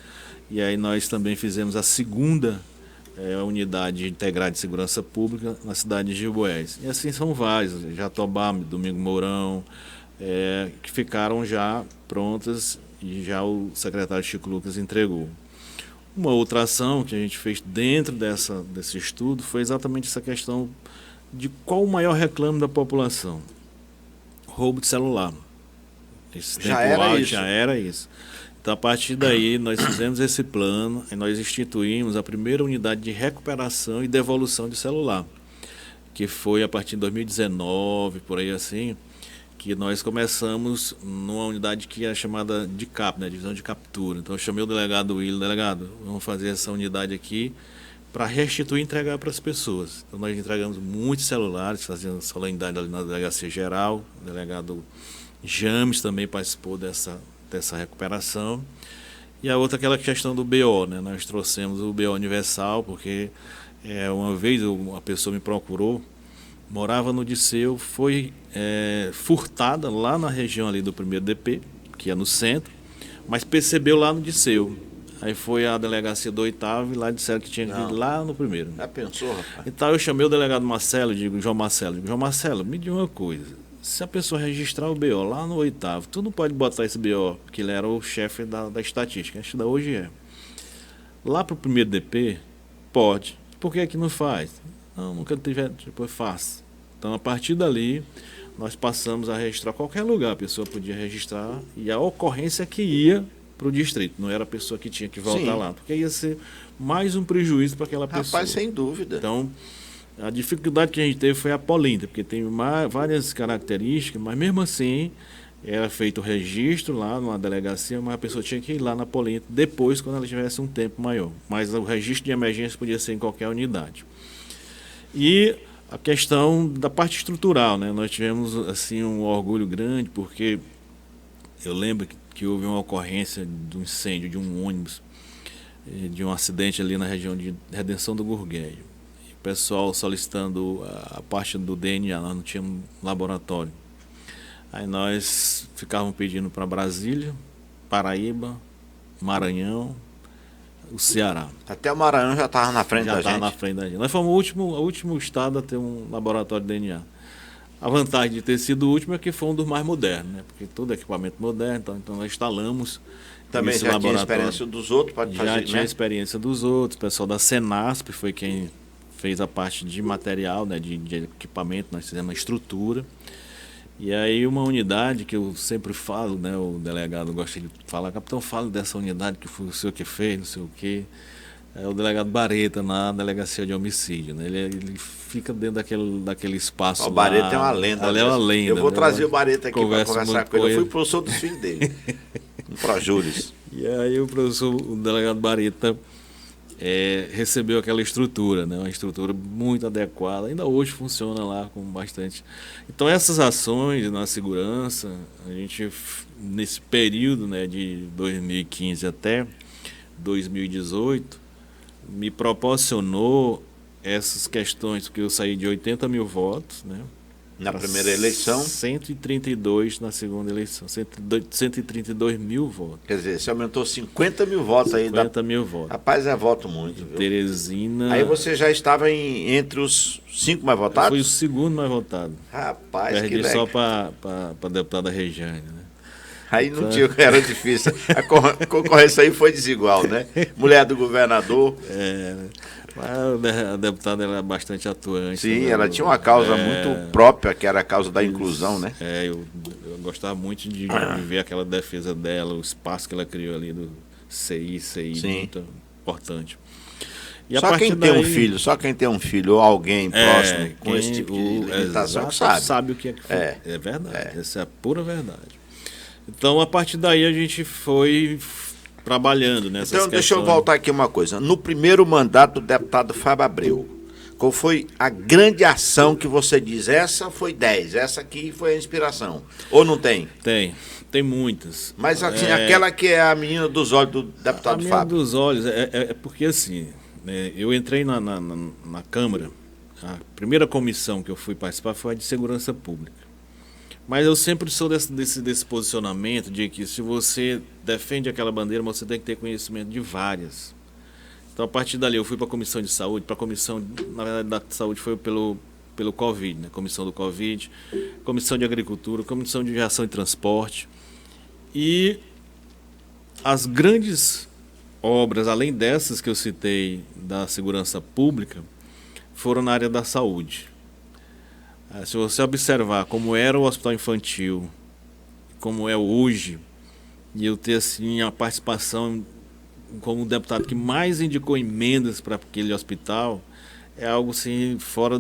e aí nós também fizemos a segunda unidade integrada de segurança pública na cidade de Gil Boés. E assim são vários, Jatobá, Domingo Mourão, que ficaram já prontas e já o secretário Chico Lucas entregou. Uma outra ação que a gente fez dentro desse estudo foi exatamente essa questão de qual o maior reclame da população. Roubo de celular. Esse já era isso. Então, a partir daí, nós fizemos esse plano e nós instituímos a primeira unidade de recuperação e devolução de celular, que foi a partir de 2019, por aí assim, que nós começamos numa unidade que é chamada de CAP, né, Divisão de Captura. Então, eu chamei o delegado Willian, delegado, vamos fazer essa unidade aqui para restituir e entregar para as pessoas. Então, nós entregamos muitos celulares, fazendo solenidade ali na Delegacia Geral, o delegado James também participou dessa recuperação. E a outra, aquela questão do BO, né? Nós trouxemos o BO universal, porque uma vez uma pessoa me procurou, morava no Disseu, foi furtada lá na região ali do 1º DP, que é no centro, mas percebeu lá no Disseu. Aí foi a delegacia do 8º e lá disseram que tinha que ir lá no 1º. Já pensou, rapaz? Então eu chamei o delegado Marcelo, João Marcelo, me diga uma coisa. Se a pessoa registrar o BO lá no 8º, tu não pode botar esse BO, porque ele era o chefe da estatística, acho que hoje é. Lá para o 1º DP, pode. Por que não faz? Não, nunca tiver, depois faz. Então, a partir dali, nós passamos a registrar qualquer lugar, a pessoa podia registrar, e a ocorrência que ia para o distrito, não era a pessoa que tinha que voltar lá, porque ia ser mais um prejuízo para aquela pessoa. Rapaz, sem dúvida. Então, a dificuldade que a gente teve foi a Polinda, porque tem várias características, mas mesmo assim era feito o registro lá numa delegacia, mas a pessoa tinha que ir lá na Polinda depois, quando ela tivesse um tempo maior. Mas o registro de emergência podia ser em qualquer unidade. E a questão da parte estrutural, né? Nós tivemos assim um orgulho grande, porque eu lembro que houve uma ocorrência de um incêndio de um ônibus, de um acidente ali na região de Redenção do Gurgueio. O pessoal solicitando a parte do DNA, nós não tínhamos laboratório. Aí nós ficávamos pedindo para Brasília, Paraíba, Maranhão, o Ceará. Até o Maranhão já estava na frente da gente. Já estava na frente da gente. Nós fomos o último estado a ter um laboratório de DNA. A vantagem de ter sido o último é que foi um dos mais modernos, né? Porque todo equipamento moderno, então nós instalamos. Também esse já laboratório. Tinha experiência dos outros para fazer, já tinha experiência dos outros. O pessoal da Senasp foi quem fez a parte de material, né, de equipamento, nós fizemos a estrutura. E aí uma unidade que eu sempre falo, né, o delegado gosta de falar, capitão, fala dessa unidade que foi o senhor que fez, não sei o quê. É o delegado Bareta na delegacia de homicídio, né? Ele fica dentro daquele espaço. O Bareta é uma lenda. É uma lenda. Eu vou trazer o Bareta aqui para conversar com ele. Eu fui professor dos filhos dele, no Projúris. E aí o delegado Bareta recebeu aquela estrutura, né? Uma estrutura muito adequada. Ainda hoje funciona lá com bastante. Então essas ações na segurança, a gente nesse período, né, de 2015 até 2018 me proporcionou essas questões, porque eu saí de 80 mil votos, né? Na primeira eleição. 132 na segunda eleição, 132 mil votos. Quer dizer, você aumentou 50 mil votos aí. 50 mil votos. Rapaz, é voto muito, viu? Teresina. Aí você já estava entre os 5 mais votados? Eu fui o segundo mais votado. Rapaz, perdi que legal. só para a deputada Regiane, né? Aí não tinha, era difícil. A concorrência aí foi desigual, né? Mulher do governador. Mas a deputada era bastante atuante. Sim, né? ela tinha uma causa muito própria, que era a causa da inclusão, né? Eu gostava muito de ver aquela defesa dela, o espaço que ela criou ali do CI, muito importante. E só quem tem um filho, ou alguém próximo com esse tipo de limitação sabe o que é que foi. É verdade, essa é a pura verdade. Então, a partir daí, a gente foi trabalhando nessas questões. Deixa eu voltar aqui uma coisa. No primeiro mandato do deputado Fábio Abreu, qual foi a grande ação que você diz? Essa foi 10, essa aqui foi a inspiração. Ou não tem? Tem muitas. Mas assim, aquela que é a menina dos olhos do deputado Fábio. A menina dos olhos é porque assim, né, eu entrei na Câmara, a primeira comissão que eu fui participar foi a de Segurança Pública. Mas eu sempre sou desse posicionamento de que se você defende aquela bandeira, você tem que ter conhecimento de várias. Então, a partir dali, eu fui para a Comissão de Saúde, na verdade, da Saúde foi pelo Covid, né? Comissão do Covid, Comissão de Agricultura, Comissão de Viação e Transporte. E as grandes obras, além dessas que eu citei da segurança pública, foram na área da saúde. Se você observar como era o hospital infantil, como é hoje, e eu ter assim a participação como deputado que mais indicou emendas para aquele hospital, é algo assim fora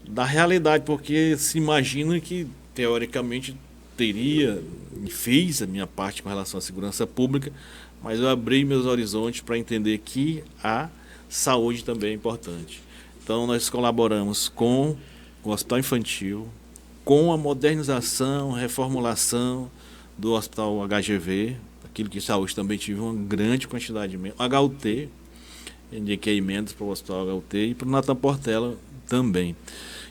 da realidade, porque se imagina que teoricamente teria, e fiz a minha parte com relação à segurança pública, mas eu abri meus horizontes para entender que a saúde também é importante. Então nós colaboramos com o Hospital Infantil, com a modernização, reformulação do Hospital HGV, aquilo que saúde também tive uma grande quantidade de emendas, HUT, indiquei emendas para o Hospital HUT e para o Natan Portela também.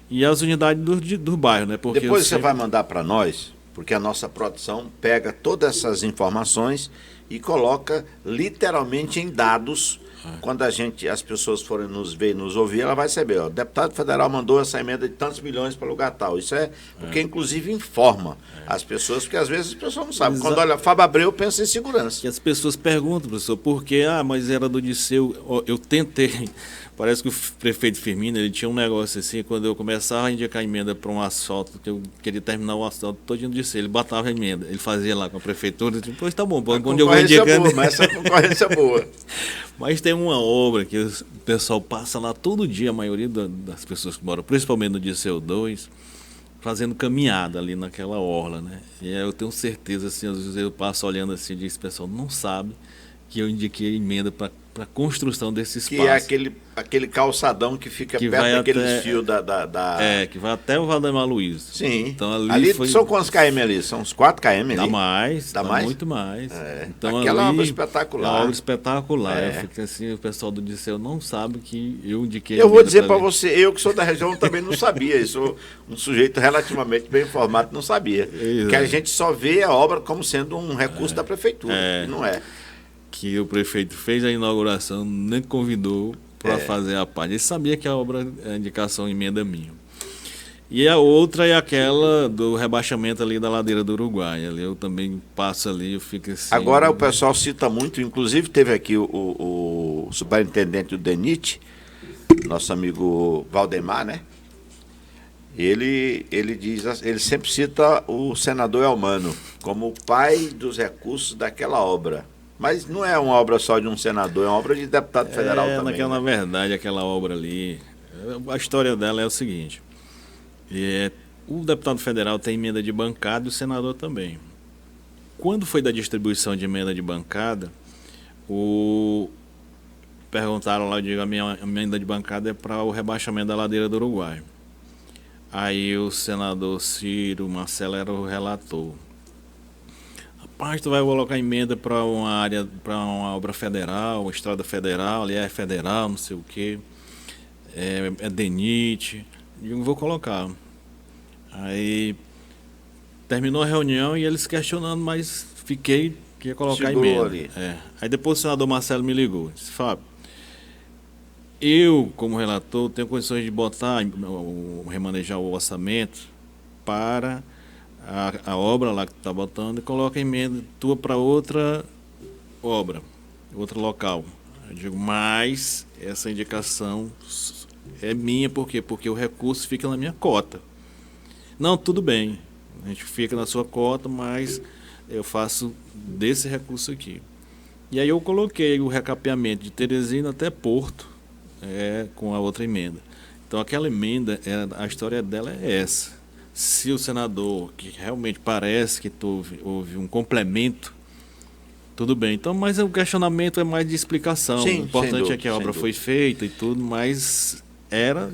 E as unidades do bairro, né? Porque depois você vai mandar para nós, porque a nossa produção pega todas essas informações e coloca literalmente em dados. Quando as pessoas forem nos ver e nos ouvir, ela vai saber, o deputado federal mandou essa emenda de tantos milhões para lugar tal. Isso é porque, inclusive, informa as pessoas, porque às vezes as pessoas não sabem. Quando olha Fábio Abreu, pensa em segurança. E as pessoas perguntam, professor, por que? Mas era do Disseu. Eu tentei. Parece que o prefeito Firmino, ele tinha um negócio assim, quando eu começava a indicar emenda para um asfalto, que eu queria terminar o asfalto todinho do Disseu, ele botava a emenda, ele fazia lá com a prefeitura, tipo, pois tá bom, quando eu vou indicando... Boa, mas essa concorrência é boa. Mas tem uma obra que o pessoal passa lá todo dia, a maioria das pessoas que moram, principalmente no Disseu 2, fazendo caminhada ali naquela orla, né? E eu tenho certeza, assim, às vezes eu passo olhando assim e diz, o pessoal não sabe que eu indiquei emenda para a construção desse espaço. Que é aquele calçadão que fica perto daqueles fios que vai até o Valdemar Luiz. Sim. Então, ali são quantos km ali? São uns 4 km ali? Dá mais, dá muito mais. Então, aquela obra espetacular. É uma obra espetacular. Eu fico assim, o pessoal do Disseu não sabe que eu indiquei. Eu vou dizer para você, eu que sou da região também não sabia. Eu sou um sujeito relativamente bem informado, não sabia. Que a gente só vê a obra como sendo um recurso da prefeitura, não é. Que o prefeito fez a inauguração, nem convidou para fazer a parte. Ele sabia que a obra é indicação emenda minha. E a outra é aquela do rebaixamento ali da ladeira do Uruguai. Ali eu também passo ali, eu fico assim... Agora o pessoal cita muito, inclusive teve aqui o superintendente do DENIT, nosso amigo Valdemar, né? Ele sempre cita o senador Elmano como o pai dos recursos daquela obra. Mas não é uma obra só de um senador, é uma obra de deputado federal também. Na verdade, aquela obra ali, a história dela é o seguinte. O deputado federal tem emenda de bancada e o senador também. Quando foi da distribuição de emenda de bancada, perguntaram lá, eu digo, a minha emenda de bancada é para o rebaixamento da ladeira do Uruguai. Aí o senador Ciro Marcelo era o relator. rapaz, tu vai colocar emenda para uma área, para uma obra federal, uma estrada federal, ali é federal, não sei o quê, é DENIT, e eu vou colocar. Aí terminou a reunião e eles questionando, mas fiquei que ia colocar Segurou emenda. ali. Aí depois o senador Marcelo me ligou, disse, Fábio, eu, como relator, tenho condições de botar, remanejar o orçamento para a obra lá que tu está botando e coloca a emenda tua para outra obra, outro local. Eu digo, mas essa indicação é minha, por quê? Porque o recurso fica na minha cota. Não, tudo bem, a gente fica na sua cota, mas eu faço desse recurso aqui. E aí eu coloquei o recapeamento de Teresina até Porto, com a outra emenda. Então aquela emenda, a história dela é essa. Se o senador, que realmente parece que houve um complemento, tudo bem. Então, mas o questionamento é mais de explicação. Sim, o importante é que a obra foi feita e tudo, mas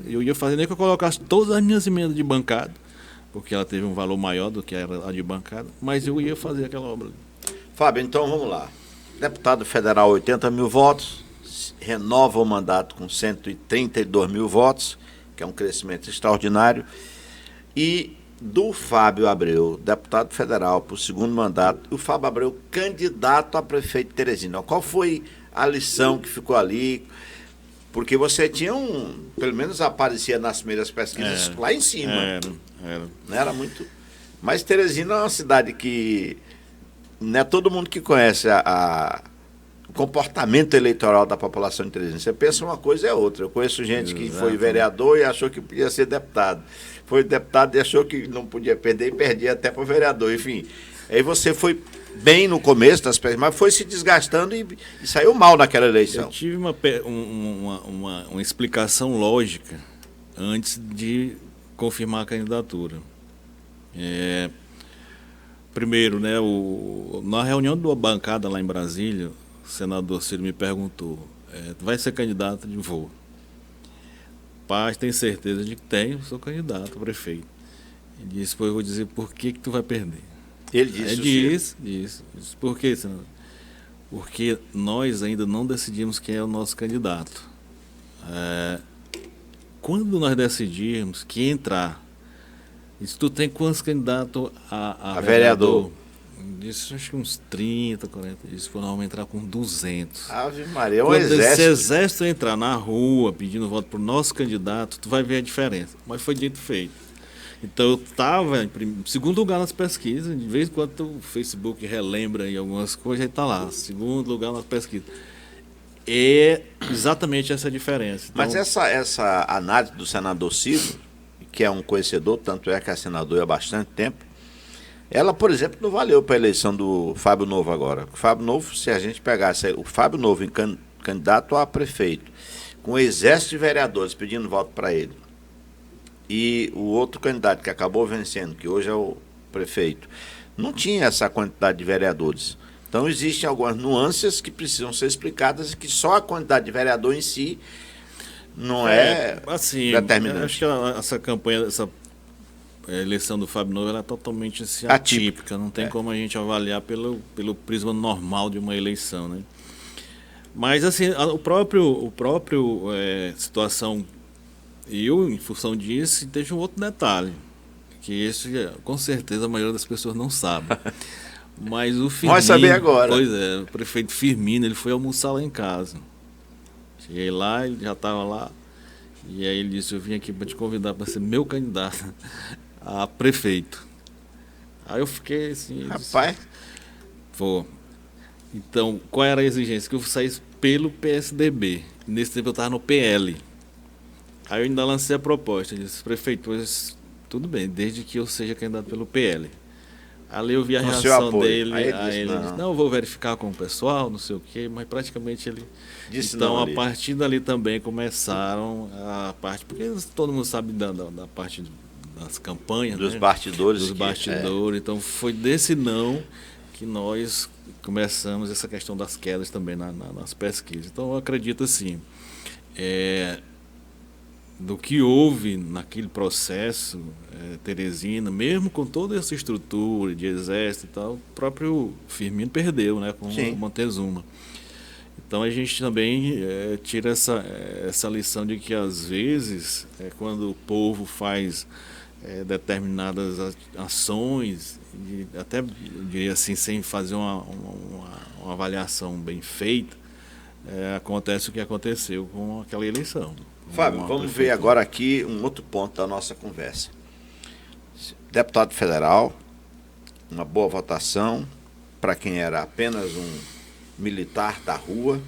eu ia fazer nem que eu colocasse todas as minhas emendas de bancada, porque ela teve um valor maior do que era a de bancada, mas eu ia fazer aquela obra. Fábio, então vamos lá. Deputado federal, 80 mil votos, renova o mandato com 132 mil votos, que é um crescimento extraordinário. E do Fábio Abreu, deputado federal para o segundo mandato, o Fábio Abreu, candidato a prefeito de Teresina. Qual foi a lição que ficou ali? Porque você tinha pelo menos aparecia nas primeiras pesquisas lá em cima. Não era muito. Mas Teresina é uma cidade que não é todo mundo que conhece o comportamento eleitoral da população de Teresina. Você pensa uma coisa é outra. Eu conheço gente que foi vereador e achou que podia ser deputado. Foi deputado e achou que não podia perder e perdia até para o vereador. Enfim, aí você foi bem no começo das pesquisas, mas foi se desgastando e saiu mal naquela eleição. Eu tive uma explicação lógica antes de confirmar a candidatura. Primeiro, né, na reunião da bancada lá em Brasília, o senador Ciro me perguntou, vai ser candidato? Eu vou. Paz, tem certeza de que tenho, sou candidato a prefeito. Ele disse, eu vou dizer por que tu vai perder. Ele disse disse. Por que, senador? Porque nós ainda não decidimos quem é o nosso candidato. Quando nós decidirmos que entrar, disse, tu tem quantos candidatos a vereador? Disse, acho que uns 30, 40. Disse, nós vamos entrar com 200. Ave Maria, Quando exército. esse exército entrar na rua pedindo voto para o nosso candidato, tu vai ver a diferença. Mas foi dito e feito. Então eu estava em segundo lugar nas pesquisas, de vez em quando o Facebook relembra aí algumas coisas, aí está lá, segundo lugar nas pesquisas. É exatamente essa diferença. Então, mas essa análise do senador Ciro, que é um conhecedor, tanto é que é senador há bastante tempo, ela, por exemplo, não valeu para a eleição do Fábio Novo agora. O Fábio Novo, se a gente pegasse o Fábio Novo em candidato a prefeito, com um exército de vereadores pedindo voto para ele, e o outro candidato que acabou vencendo, que hoje é o prefeito, não tinha essa quantidade de vereadores. Então existem algumas nuances que precisam ser explicadas e que só a quantidade de vereador em si não é assim, determinante. Acho que essa campanha, essa eleição do Fábio Novo, ela é totalmente assim, atípica. Não tem como a gente avaliar pelo prisma normal de uma eleição, né? Mas assim, o próprio situação, eu, em função disso, teve um outro detalhe, que esse, com certeza, a maioria das pessoas não sabe. Mas o Firmino... Vai saber agora. Pois é, o prefeito Firmino, ele foi almoçar lá em casa. Cheguei lá, ele já estava lá, e aí ele disse, eu vim aqui para te convidar para ser meu candidato a prefeito. Aí eu fiquei assim... Rapaz... Vou. Então, qual era a exigência? Que eu saísse pelo PSDB. Nesse tempo eu estava no PL. Aí eu ainda lancei a proposta, disse, prefeito, pois, tudo bem, desde que eu seja candidato pelo PL. Ali eu vi a reação dele, aí ele disse, não, eu vou verificar com o pessoal, não sei o quê, mas praticamente ele... Disse então, a partir dali também começaram a parte, porque todo mundo sabe da parte das campanhas, dos, né? bastidores. Dos bastidores, então foi desse não que nós começamos essa questão das quedas também nas pesquisas. Então eu acredito assim, do que houve naquele processo, Teresina, mesmo com toda essa estrutura de exército e tal, o próprio Firmino perdeu, né, com o Montezuma. Então a gente também tira essa lição de que às vezes, quando o povo faz determinadas ações, até diria assim, sem fazer uma avaliação bem feita, acontece o que aconteceu com aquela eleição. Fábio, vamos ver agora aqui um outro ponto da nossa conversa. Deputado federal, uma boa votação para quem era apenas um militar da rua,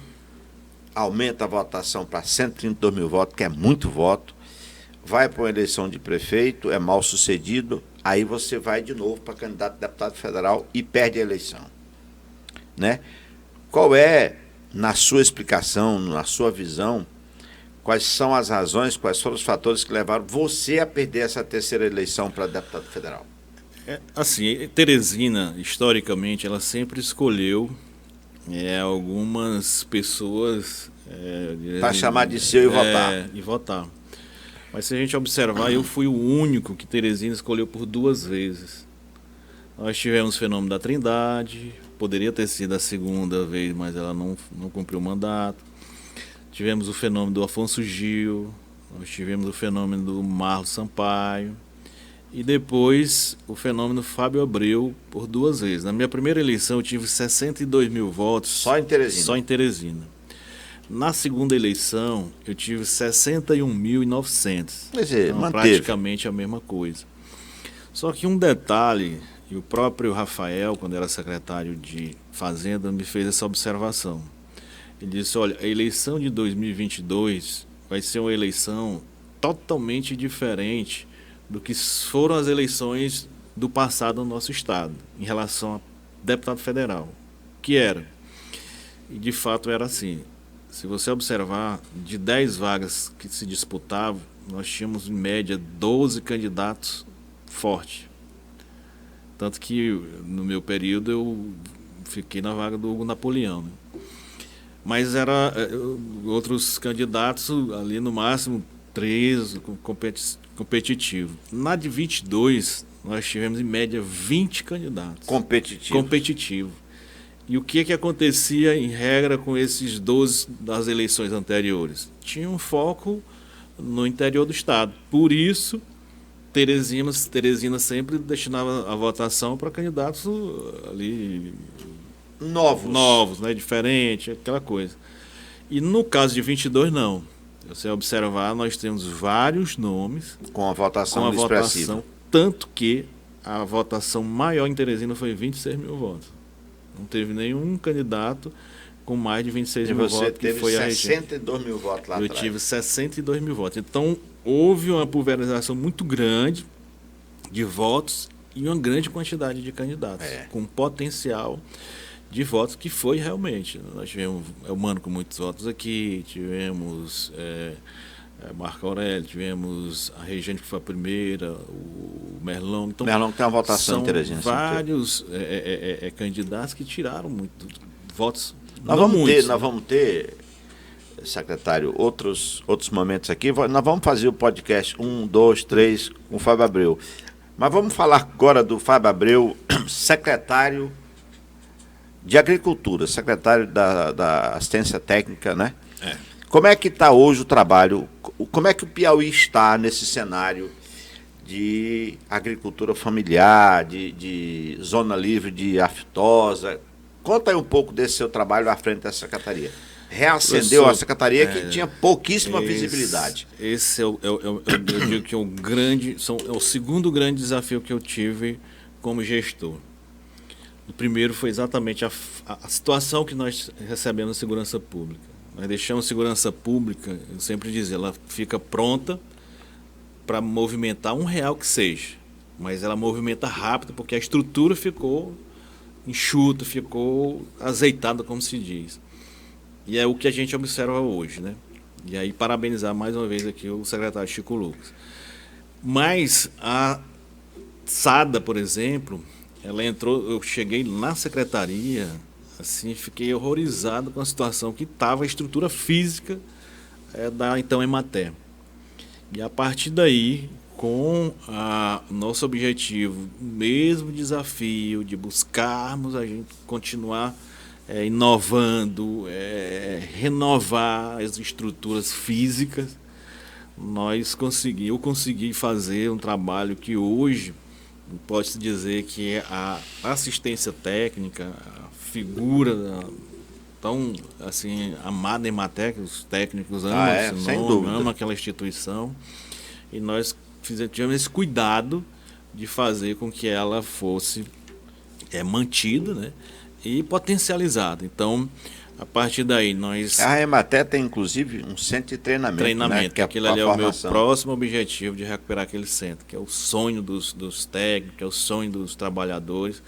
aumenta a votação para 132 mil votos, que é muito voto, vai para uma eleição de prefeito, é mal sucedido, aí você vai de novo para candidato a deputado federal e perde a eleição, né? Qual é, na sua explicação, na sua visão, quais são as razões, quais foram os fatores que levaram você a perder essa terceira eleição para deputado federal? Assim, Teresina, historicamente, ela sempre escolheu algumas pessoas para chamar de seu e votar. Mas se a gente observar, eu fui o único que Teresina escolheu por 2 vezes. Nós tivemos o fenômeno da Trindade, poderia ter sido a segunda vez, mas ela não cumpriu o mandato. Tivemos o fenômeno do Afonso Gil, nós tivemos o fenômeno do Marlon Sampaio e depois o fenômeno Fábio Abreu por 2 vezes. Na minha primeira eleição eu tive 62 mil votos. Só em Teresina? Só em Teresina. Na segunda eleição eu tive 61.900. Quer dizer, então, manteve. Praticamente a mesma coisa. Só que um detalhe, e o próprio Rafael, quando era secretário de Fazenda, me fez essa observação. Ele disse, olha, a eleição de 2022 vai ser uma eleição totalmente diferente do que foram as eleições do passado no nosso estado, em relação a deputado federal, que era. E de fato era assim. Se você observar, de 10 vagas que se disputavam, nós tínhamos em média 12 candidatos fortes. Tanto que no meu período eu fiquei na vaga do Hugo Napoleão, né? Mas era outros candidatos ali no máximo 3 competitivo. Na de 22 nós tivemos em média 20 candidatos competitivos. E o que acontecia em regra com esses 12 das eleições anteriores? Tinha um foco no interior do estado. Por isso Teresina sempre destinava a votação para candidatos ali novos, né, diferente, aquela coisa. E no caso de 22 não. Se você observar, nós temos vários nomes com a votação expressiva. Tanto que a votação maior em Teresina foi 26 mil votos. Não teve nenhum candidato com mais de 26 mil votos. Que foi a 62 mil votos lá atrás. Eu tive 62 mil votos. Então, houve uma pulverização muito grande de votos e uma grande quantidade de candidatos, com potencial de votos que foi realmente. Nós tivemos Mano com muitos votos aqui, tivemos Marco Aurélio, tivemos a Regiane que foi a primeira, o Merlão. Então, Merlão tem uma votação interessante. Vários candidatos que tiraram muito votos. Nós vamos ter, secretário, outros momentos aqui. Nós vamos fazer o podcast 1, 2, 3 com o Fábio Abreu. Mas vamos falar agora do Fábio Abreu, secretário de Agricultura, secretário da Assistência Técnica, né? Como é que está hoje o trabalho? Como é que o Piauí está nesse cenário de agricultura familiar, de zona livre de aftosa? Conta aí um pouco desse seu trabalho à frente da secretaria. Reacendeu a secretaria que tinha pouquíssima visibilidade. Esse eu digo que é o segundo grande desafio que eu tive como gestor. O primeiro foi exatamente a situação que nós recebemos na segurança pública. Nós deixamos a segurança pública, eu sempre dizia, ela fica pronta para movimentar R$1 que seja, mas ela movimenta rápido porque a estrutura ficou enxuta, ficou azeitada, como se diz. E é o que a gente observa hoje, né? E aí parabenizar mais uma vez aqui o secretário Chico Lucas. Mas a SADA, por exemplo, ela entrou, eu cheguei na secretaria, assim, fiquei horrorizado com a situação que estava a estrutura física da então Emater. E a partir daí, com nosso objetivo, o mesmo desafio de buscarmos a gente continuar inovando, renovar as estruturas físicas, eu consegui fazer um trabalho que hoje pode-se dizer que a assistência técnica, a figura tão assim amada em Emater, os técnicos amam esse sem nome, dúvida. amam aquela instituição, e nós tivemos esse cuidado de fazer com que ela fosse mantida, né, e potencializada. Então, a partir daí, nós... A Emater tem, inclusive, um centro de treinamento, né? Que aquilo ali é o meu próximo objetivo de recuperar aquele centro, que é o sonho dos técnicos, que é o sonho dos trabalhadores,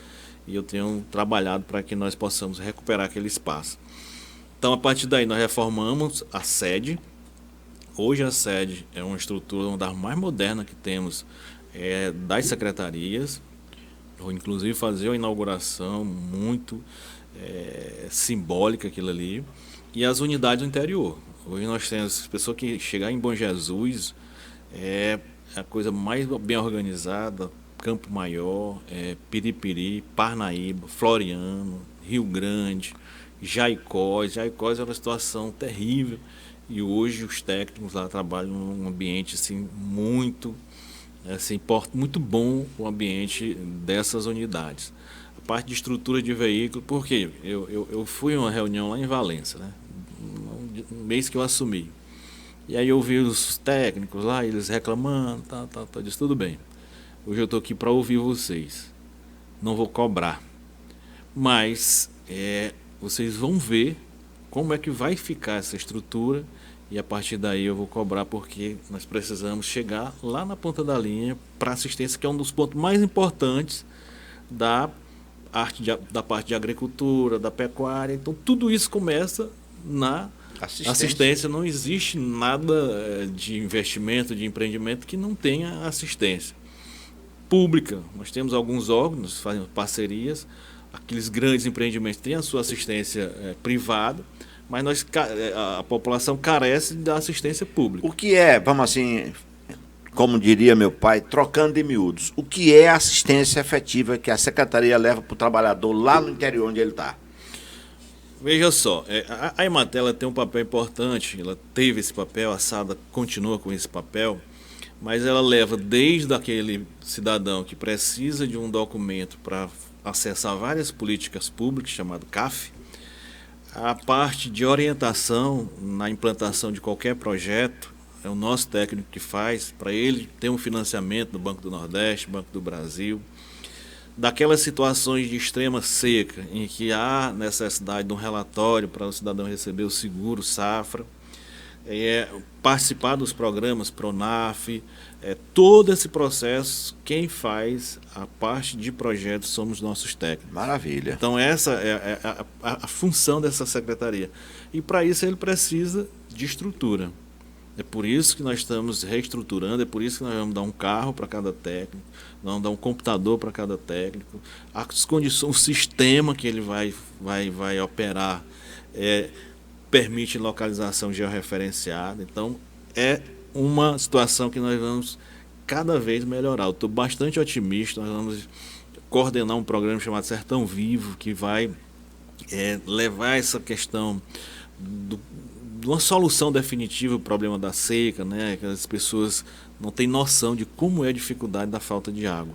e eu tenho trabalhado para que nós possamos recuperar aquele espaço. Então, a partir daí, nós reformamos a sede. Hoje a sede é uma estrutura uma das mais modernas que temos das secretarias. Eu, inclusive, fazer uma inauguração muito simbólica aquilo ali. E as unidades do interior. Hoje nós temos pessoas que chegar em Bom Jesus, é a coisa mais bem organizada, Campo Maior, Piripiri, Parnaíba, Floriano, Rio Grande, Jaicós. Jaicós é uma situação terrível e hoje os técnicos lá trabalham num ambiente assim, muito bom, o ambiente dessas unidades. A parte de estrutura de veículo, porque eu fui a uma reunião lá em Valença, né, no mês que eu assumi. E aí eu vi os técnicos lá, eles reclamando, eu disse, tudo bem. Hoje eu estou aqui para ouvir vocês. Não vou cobrar. Mas vocês vão ver como é que vai ficar essa estrutura e a partir daí eu vou cobrar porque nós precisamos chegar lá na ponta da linha para assistência, que é um dos pontos mais importantes da parte de agricultura, da pecuária. Então tudo isso começa na assistência. Não existe nada de investimento, de empreendimento que não tenha assistência pública. Nós temos alguns órgãos, fazemos parcerias, aqueles grandes empreendimentos têm a sua assistência privada, mas a população carece da assistência pública. O que é, vamos assim, como diria meu pai, trocando de miúdos, o que é a assistência efetiva que a secretaria leva para o trabalhador lá no interior onde ele está? Veja só, a Emater tem um papel importante, ela teve esse papel, a SADA continua com esse papel, mas ela leva desde aquele cidadão que precisa de um documento para acessar várias políticas públicas, chamado CAF, a parte de orientação na implantação de qualquer projeto, é o nosso técnico que faz, para ele ter um financiamento do Banco do Nordeste, Banco do Brasil, daquelas situações de extrema seca, em que há necessidade de um relatório para o cidadão receber o seguro safra, participar dos programas PRONAF, todo esse processo, quem faz a parte de projetos somos nossos técnicos. Maravilha. Então essa é a função dessa secretaria. E para isso ele precisa de estrutura. É por isso que nós estamos reestruturando, é por isso que nós vamos dar um carro para cada técnico, nós vamos dar um computador para cada técnico, as condições, o sistema que ele vai operar permite localização georreferenciada. Então, é uma situação que nós vamos cada vez melhorar. Eu estou bastante otimista, nós vamos coordenar um programa chamado Sertão Vivo, que vai levar essa questão de uma solução definitiva para o problema da seca, né? Que as pessoas não têm noção de como é a dificuldade da falta de água.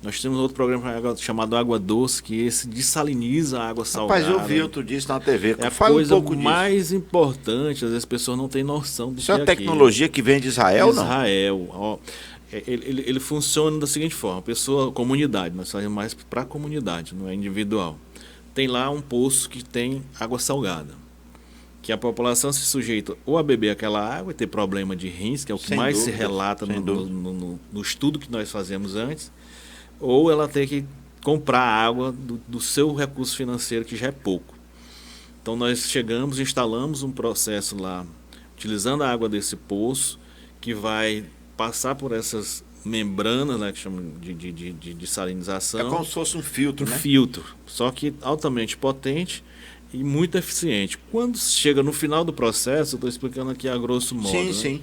Nós temos outro programa chamado Água Doce, que esse dessaliniza a água salgada. Rapaz, eu vi outro disso na TV. É a coisa mais importante, às vezes as pessoas não têm noção do que é aquilo. Isso é a tecnologia que vem de Israel, não? Israel. Ó, ele funciona da seguinte forma, comunidade, nós fazemos mais para a comunidade, não é individual. Tem lá um poço que tem água salgada, que a população se sujeita ou a beber aquela água e ter problema de rins, que é o que mais se relata no estudo que nós fazemos antes, ou ela ter que comprar água do seu recurso financeiro, que já é pouco. Então nós chegamos, instalamos um processo lá, utilizando a água desse poço, que vai passar por essas membranas, né, que chamam de salinização. É como se fosse um filtro, né? Filtro, só que altamente potente e muito eficiente. Quando chega no final do processo, eu estou explicando aqui a grosso modo. Sim, né? sim.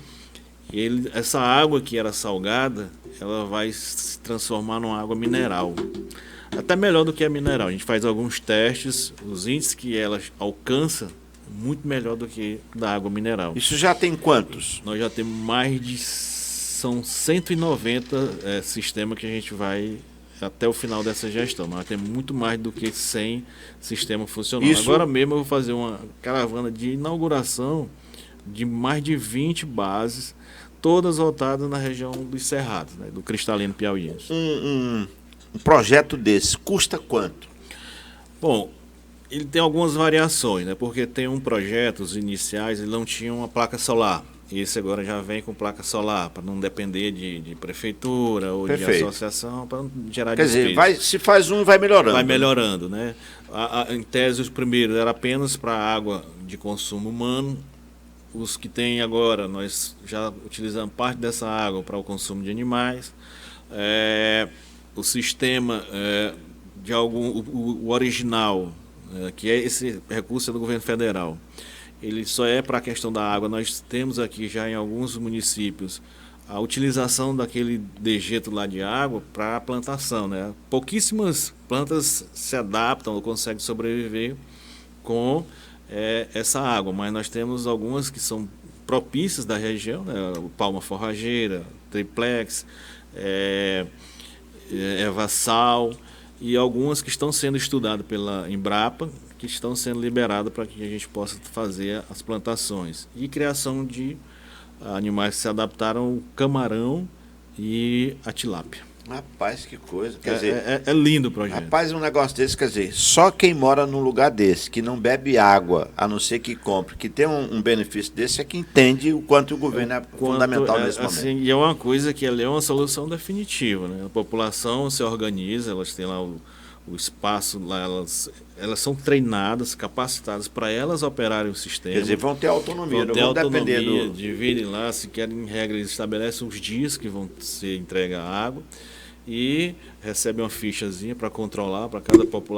Essa água que era salgada, ela vai se transformar numa água mineral. Até melhor do que a mineral. A gente faz alguns testes, os índices que ela alcança, muito melhor do que da água mineral. Isso já tem quantos? Nós já temos são 190 sistemas que a gente vai até o final dessa gestão. Nós temos muito mais do que 100 sistemas funcionando. Isso... Agora mesmo eu vou fazer uma caravana de inauguração de mais de 20 bases, todas voltadas na região dos Cerrados, né, do Cristalino Piauiense. Um projeto desse custa quanto? Bom, ele tem algumas variações, né? Porque tem um projeto, os iniciais, ele não tinha uma placa solar. Esse agora já vem com placa solar, para não depender de prefeitura ou de associação, para não gerar despesa. Quer dizer, se faz um, vai melhorando. Vai melhorando, né? Em tese, os primeiros era apenas para água de consumo humano. Os que tem agora, nós já utilizamos parte dessa água para o consumo de animais. O sistema o original, que é esse recurso do governo federal, ele só é para a questão da água. Nós temos aqui já em alguns municípios a utilização daquele dejeto lá de água para a plantação, né? Pouquíssimas plantas se adaptam ou conseguem sobreviver com essa água, mas nós temos algumas que são propícias da região, né? Palma forrageira, triplex, erva-sal, e algumas que estão sendo estudadas pela Embrapa, que estão sendo liberadas para que a gente possa fazer as plantações. E criação de animais que se adaptaram ao camarão e a tilápia. Rapaz, que coisa. Quer dizer, é lindo o projeto. Rapaz, um negócio desse, quer dizer, só quem mora num lugar desse, que não bebe água, a não ser que compre, que tem um benefício desse, é que entende o quanto o governo é fundamental nesse momento. E é uma coisa que é uma solução definitiva, né? A população se organiza, elas têm lá o espaço, lá elas são treinadas, capacitadas para elas operarem o sistema. Quer dizer, vão ter autonomia, não vão depender dividem lá, se querem regra, eles estabelecem os dias que vão ser entregue a água e recebem uma fichazinha para controlar, para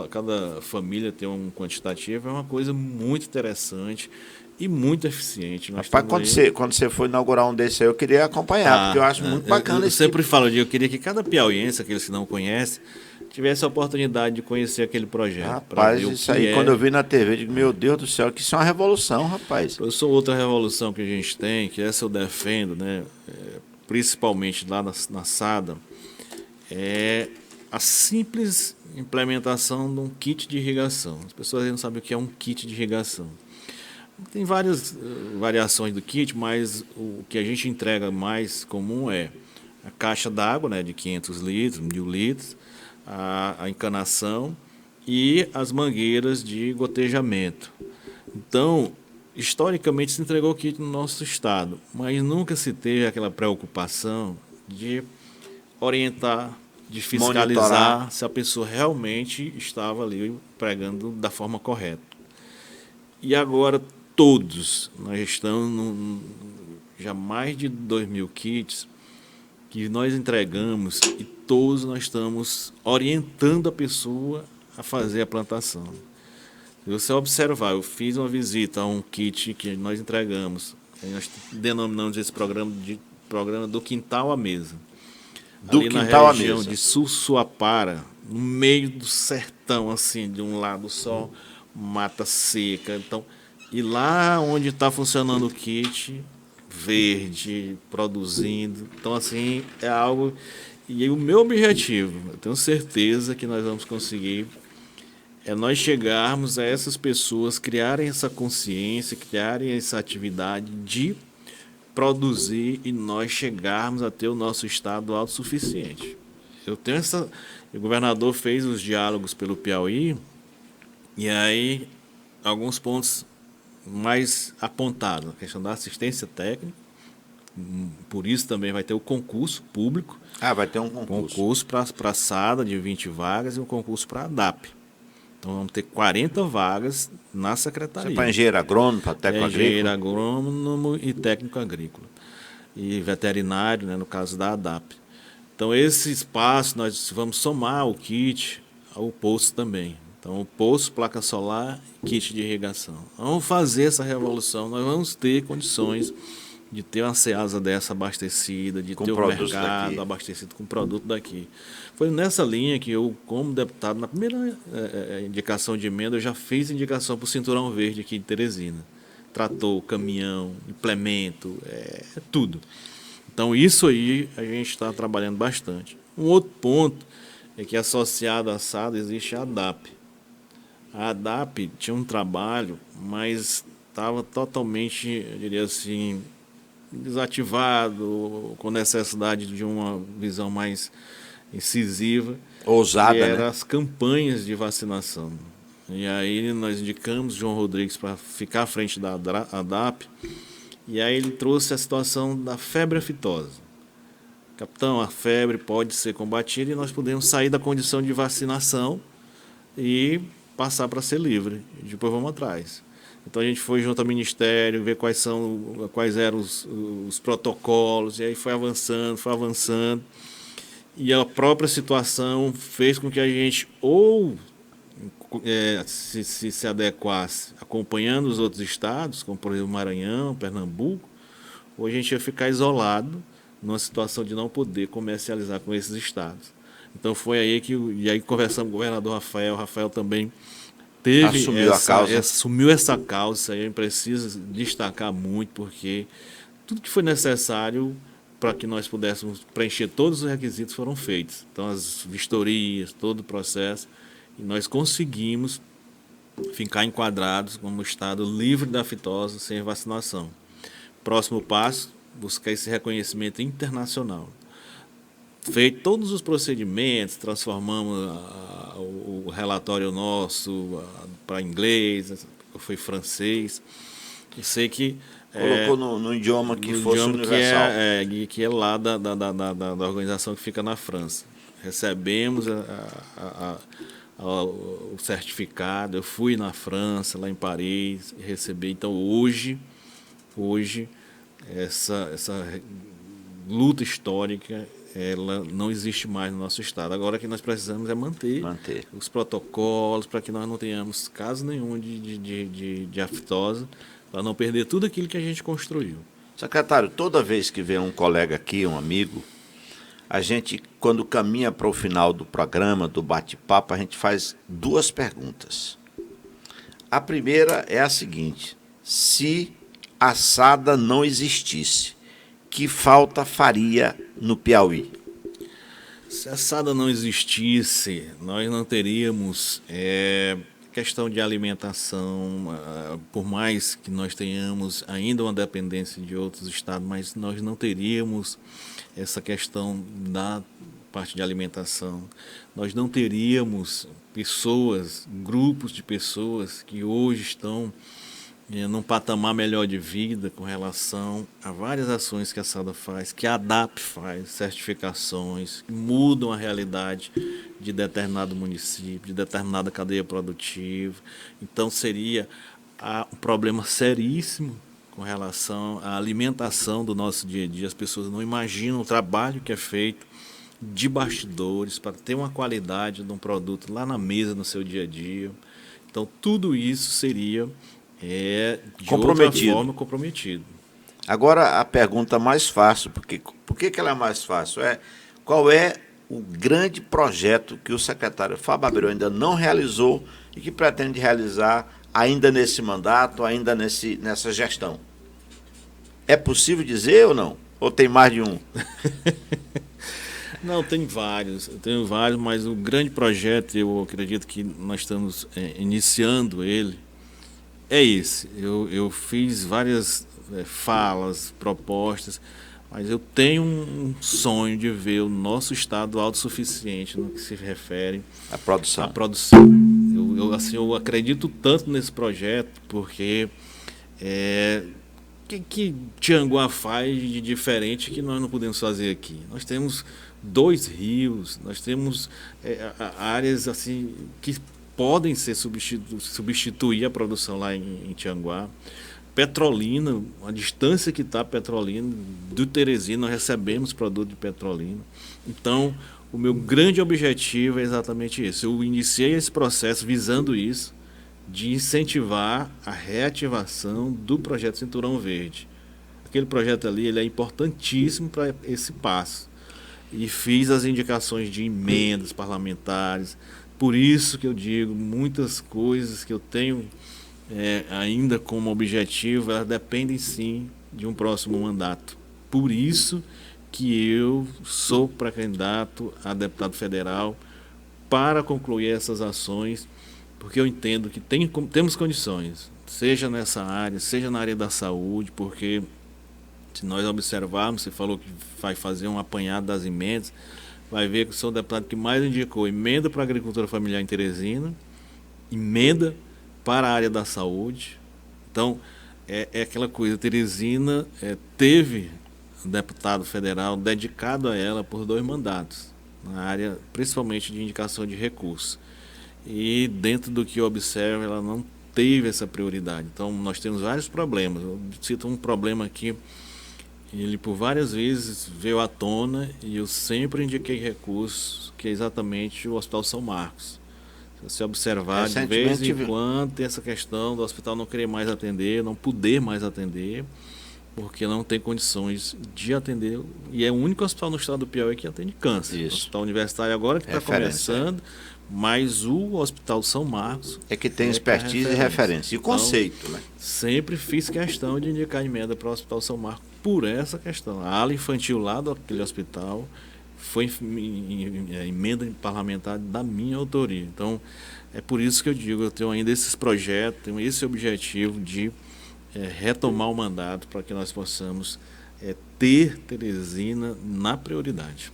cada família ter um quantitativo. É uma coisa muito interessante e muito eficiente. Rapaz, quando você for inaugurar um desse aí, eu queria acompanhar, porque eu acho muito bacana. Eu sempre falo, eu queria que cada piauiense, aqueles que não conhecem, tivesse a oportunidade de conhecer aquele projeto. Rapaz, isso aí, quando eu vi na TV, eu digo, meu Deus do céu, que isso é uma revolução, rapaz. Eu sou outra revolução que a gente tem, que essa eu defendo, né? Principalmente lá na SADA, é a simples implementação de um kit de irrigação. As pessoas não sabem o que é um kit de irrigação. Tem várias variações do kit, mas o que a gente entrega mais comum é a caixa d'água, né, de 500 litros, 1.000 litros, a encanação e as mangueiras de gotejamento. Então, historicamente se entregou o kit no nosso estado, mas nunca se teve aquela preocupação de orientar, de fiscalizar monitorar se a pessoa realmente estava ali pregando da forma correta. E agora nós estamos já mais de 2.000 kits que nós entregamos e todos nós estamos orientando a pessoa a fazer a plantação. Se você observar, eu fiz uma visita a um kit que nós entregamos, nós denominamos esse programa de programa do quintal à mesa. Ali na região de Sussuapara, no meio do sertão, assim, de um lado só, mata seca. Então, e lá onde está funcionando o kit, verde, produzindo. Então, assim, é algo... E o meu objetivo, eu tenho certeza que nós vamos conseguir, é nós chegarmos a essas pessoas, criarem essa consciência, criarem essa atividade de produzir e nós chegarmos a ter o nosso estado autossuficiente. Eu tenho o governador fez os diálogos pelo Piauí, e aí alguns pontos mais apontados, a questão da assistência técnica, por isso também vai ter o concurso público. Vai ter um concurso. Concurso para a SADA de 20 vagas e um concurso para a ADAP. Então vamos ter 40 vagas na secretaria. Isso é para engenheiro agrônomo, para técnico agrícola? Engenheiro agrônomo e técnico agrícola. E veterinário, né, no caso da ADAP. Então esse espaço nós vamos somar o kit ao poço também. Então o poço, placa solar, kit de irrigação. Vamos fazer essa revolução, nós vamos ter condições de ter uma Ceasa dessa abastecida, de Com ter o produtos mercado daqui. abastecido com produto daqui. Foi nessa linha que eu, como deputado, na primeira indicação de emenda, eu já fiz indicação para o Cinturão Verde aqui de Teresina. Trator, caminhão, implemento, tudo. Então, isso aí a gente está trabalhando bastante. Um outro ponto é que, associado à SADA, existe a ADAP. A ADAP tinha um trabalho, mas estava totalmente, eu diria assim, desativado, com necessidade de uma visão mais incisiva, que Ousada, era né? as campanhas de vacinação. E aí nós indicamos João Rodrigues para ficar à frente da ADAP, e aí ele trouxe a situação da febre aftosa. Capitão, a febre pode ser combatida e nós podemos sair da condição de vacinação e passar para ser livre. E depois vamos atrás. Então a gente foi junto ao Ministério, ver quais eram os protocolos, e aí foi avançando, foi avançando. E a própria situação fez com que a gente se adequasse acompanhando os outros estados, como por exemplo Maranhão, Pernambuco, ou a gente ia ficar isolado numa situação de não poder comercializar com esses estados. Então foi aí e aí conversamos com o governador Rafael. Rafael também assumiu essa causa. Isso aí a gente precisa destacar muito, porque tudo que foi necessário para que nós pudéssemos preencher todos os requisitos foram feitos. Então, as vistorias, todo o processo, e nós conseguimos ficar enquadrados como estado livre da fitose sem vacinação. Próximo passo, buscar esse reconhecimento internacional. Feito todos os procedimentos, transformamos o relatório nosso para inglês, foi francês. Eu sei que colocou no idioma que fosse universal. Que é lá da organização que fica na França. Recebemos o certificado, eu fui na França, lá em Paris, e recebi. Então, hoje essa luta histórica, ela não existe mais no nosso estado. Agora, o que nós precisamos é manter os protocolos para que nós não tenhamos caso nenhum de aftosa, para não perder tudo aquilo que a gente construiu. Secretário, toda vez que vem um colega aqui, um amigo, a gente, quando caminha para o final do programa, do bate-papo, a gente faz duas perguntas. A primeira é a seguinte: se a SADA não existisse, que falta faria no Piauí? Se a SADA não existisse, nós não teríamos questão de alimentação, por mais que nós tenhamos ainda uma dependência de outros estados, mas nós não teríamos essa questão da parte de alimentação. Nós não teríamos grupos de pessoas que hoje estão num patamar melhor de vida com relação a várias ações que a SADA faz, que a ADAP faz, certificações, que mudam a realidade de determinado município, de determinada cadeia produtiva. Então seria um problema seríssimo com relação à alimentação do nosso dia a dia. As pessoas não imaginam o trabalho que é feito de bastidores para ter uma qualidade de um produto lá na mesa no seu dia a dia. Então tudo isso seria de outra forma comprometido. Agora a pergunta mais fácil, por que ela é mais fácil? Qual é o grande projeto que o secretário Fábio Abreu ainda não realizou e que pretende realizar ainda nesse mandato, ainda nessa gestão? É possível dizer ou não? Ou tem mais de um? Não, tem vários. Eu tenho vários, mas o grande projeto, eu acredito que nós estamos iniciando ele, é esse. Eu fiz várias falas, propostas, mas eu tenho um sonho de ver o nosso estado autossuficiente no que se refere à produção. Eu acredito tanto nesse projeto, porque que Tianguá faz de diferente que nós não podemos fazer aqui? Nós temos 2 rios, nós temos áreas assim que podem ser substituir a produção lá em Tianguá. Petrolina, a distância que está Petrolina, do Teresina, nós recebemos produto de Petrolina. Então, o meu grande objetivo é exatamente isso. Eu iniciei esse processo visando isso, de incentivar a reativação do projeto Cinturão Verde. aquele projeto ali ele é importantíssimo para esse passo. E fiz as indicações de emendas parlamentares. Por isso que eu digo, muitas coisas que eu tenho ainda como objetivo, elas dependem sim de um próximo mandato. Por isso que eu sou pré-candidato a deputado federal para concluir essas ações, porque eu entendo que temos condições, seja nessa área, seja na área da saúde, porque se nós observarmos, você falou que vai fazer um apanhado das emendas, vai ver que eu sou o deputado que mais indicou emenda para a agricultura familiar em Teresina, emenda para a área da saúde. Então, é aquela coisa, Teresina teve um deputado federal dedicado a ela por 2 mandatos, na área principalmente de indicação de recursos. E dentro do que eu observo, ela não teve essa prioridade. Então, nós temos vários problemas. Eu cito um problema aqui, ele por várias vezes veio à tona e eu sempre indiquei recursos, que é exatamente o Hospital São Marcos. Se você observar, de vez em quando tem essa questão do hospital não querer mais atender, não poder mais atender, porque não tem condições de atender, e é o único hospital no estado do Piauí que atende câncer. Isso. O hospital universitário agora que está começando, mas o Hospital São Marcos é que tem expertise e referência. E conceito, então, né? Sempre fiz questão de indicar emenda para o Hospital São Marcos por essa questão. A ala infantil lá daquele hospital foi emenda parlamentar da minha autoria. Então, é por isso que eu digo, eu tenho ainda esses projetos, tenho esse objetivo de retomar o mandato para que nós possamos ter Teresina na prioridade.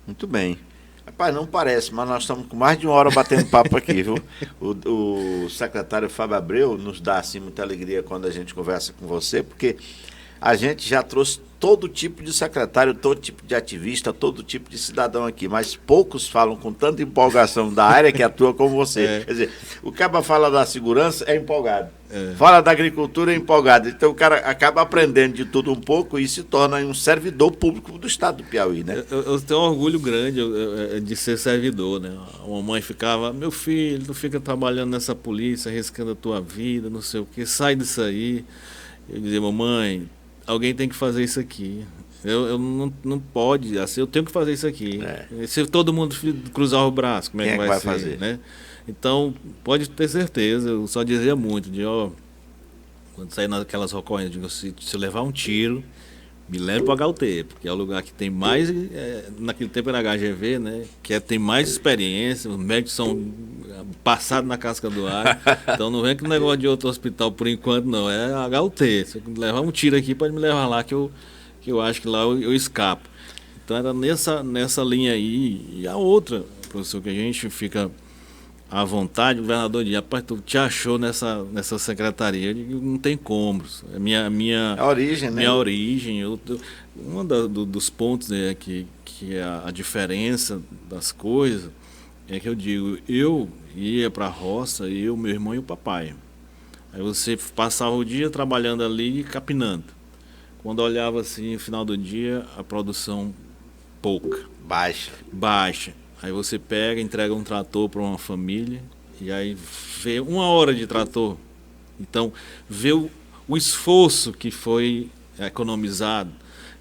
Muito bem. Rapaz, não parece, mas nós estamos com mais de 1 hora batendo papo aqui, viu? O secretário Fábio Abreu nos dá assim, muita alegria quando a gente conversa com você, porque a gente já trouxe todo tipo de secretário, todo tipo de ativista, todo tipo de cidadão aqui, mas poucos falam com tanta empolgação da área que atua como você. Quer dizer, o cara fala da segurança, é empolgado. Fala da agricultura, é empolgado. Então o cara acaba aprendendo de tudo um pouco e se torna um servidor público do estado do Piauí, né? Eu tenho um orgulho grande de ser servidor, né? A mamãe ficava, meu filho, não fica trabalhando nessa polícia, arriscando a tua vida, não sei o quê, sai disso aí. Eu dizia, mamãe, alguém tem que fazer isso aqui. Eu não pode, assim, eu tenho que fazer isso aqui. Se todo mundo cruzar o braço, como é que vai fazer? Né? Então, pode ter certeza, eu só dizia muito, quando sair naquelas ocorrências, digo, se levar um tiro, me leve para o HUT, porque é o lugar que tem mais, naquele tempo era HGV, né? Tem mais experiência, os médicos são passados na casca do ar, então não vem com negócio de outro hospital por enquanto, não, é HUT. Se eu levar um tiro aqui, pode me levar lá, que eu acho que lá eu escapo. Então era nessa linha aí, e a outra, professor, que a gente fica à vontade, o governador diz, rapaz, tu te achou nessa secretaria? Eu digo, não tem como. A origem, né? Minha origem. Dos pontos que é a diferença das coisas é que eu digo, eu ia para a roça, eu, meu irmão e o papai. Aí você passava o dia trabalhando ali e capinando. Quando olhava assim, no final do dia, a produção pouca. Baixa. Aí você pega, entrega um trator para uma família e aí vê 1 hora de trator. Então, vê o esforço que foi economizado.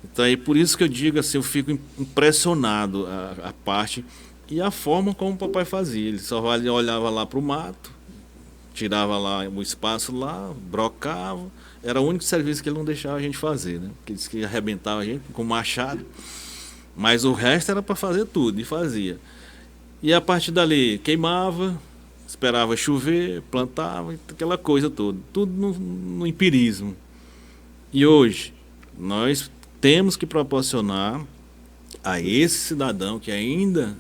Então, é por isso que eu digo assim, eu fico impressionado a parte e a forma como o papai fazia. Ele só olhava lá para o mato, tirava lá o espaço lá, brocava. Era o único serviço que ele não deixava a gente fazer, né? Porque ele disse que arrebentava a gente com machado. Mas o resto era para fazer tudo, e fazia. E a partir dali, queimava, esperava chover, plantava, aquela coisa toda. Tudo no empirismo. E hoje, nós temos que proporcionar a esse cidadão que ainda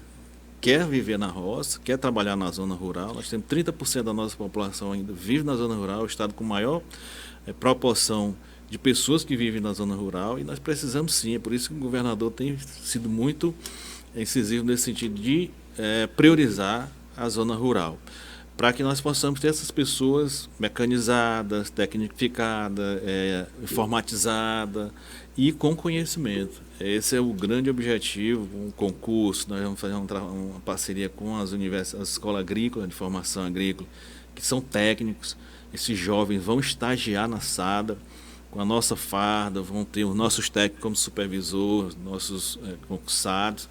quer viver na roça, quer trabalhar na zona rural. Nós temos 30% da nossa população ainda vive na zona rural, o estado com maior proporção de pessoas que vivem na zona rural, e nós precisamos sim, é por isso que o governador tem sido muito incisivo nesse sentido de priorizar a zona rural, para que nós possamos ter essas pessoas mecanizadas, tecnificadas, informatizadas e com conhecimento. Esse é o grande objetivo, um concurso, nós vamos fazer uma parceria com as escolas agrícolas, de formação agrícola, que são técnicos, esses jovens vão estagiar na SADA. com a nossa farda, vão ter os nossos técnicos como supervisor, nossos concursados,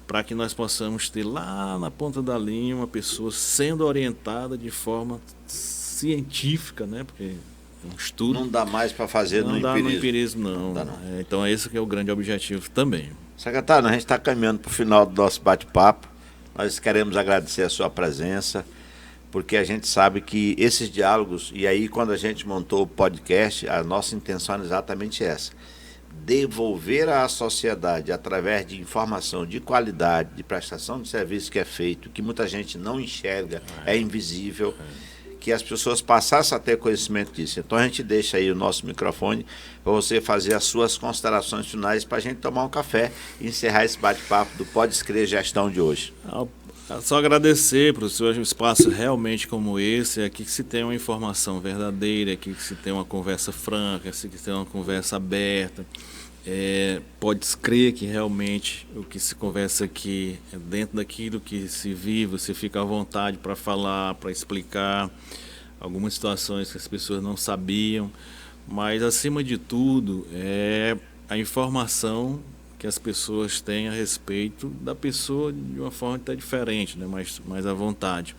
para que nós possamos ter lá na ponta da linha uma pessoa sendo orientada de forma científica, né? Porque é um estudo. Não dá mais para fazer no empirismo. No empirismo, não. Então, esse que é o grande objetivo também. Secretário, a gente está caminhando para o final do nosso bate-papo. Nós queremos agradecer a sua presença, porque a gente sabe que esses diálogos, e aí quando a gente montou o podcast, a nossa intenção é exatamente essa: devolver à sociedade, através de informação de qualidade, de prestação de serviço que é feito, que muita gente não enxerga, é invisível, que as pessoas passassem a ter conhecimento disso. Então a gente deixa aí o nosso microfone para você fazer as suas considerações finais para a gente tomar um café e encerrar esse bate-papo do Pode Escrever Gestão de hoje. Só agradecer para o seu espaço realmente como esse, aqui que se tem uma informação verdadeira, aqui que se tem uma conversa franca, aqui que se tem uma conversa aberta. Pode crer que realmente o que se conversa aqui é dentro daquilo que se vive, você fica à vontade para falar, para explicar algumas situações que as pessoas não sabiam, mas acima de tudo é a informação que as pessoas têm a respeito da pessoa de uma forma até diferente, né? mais à vontade.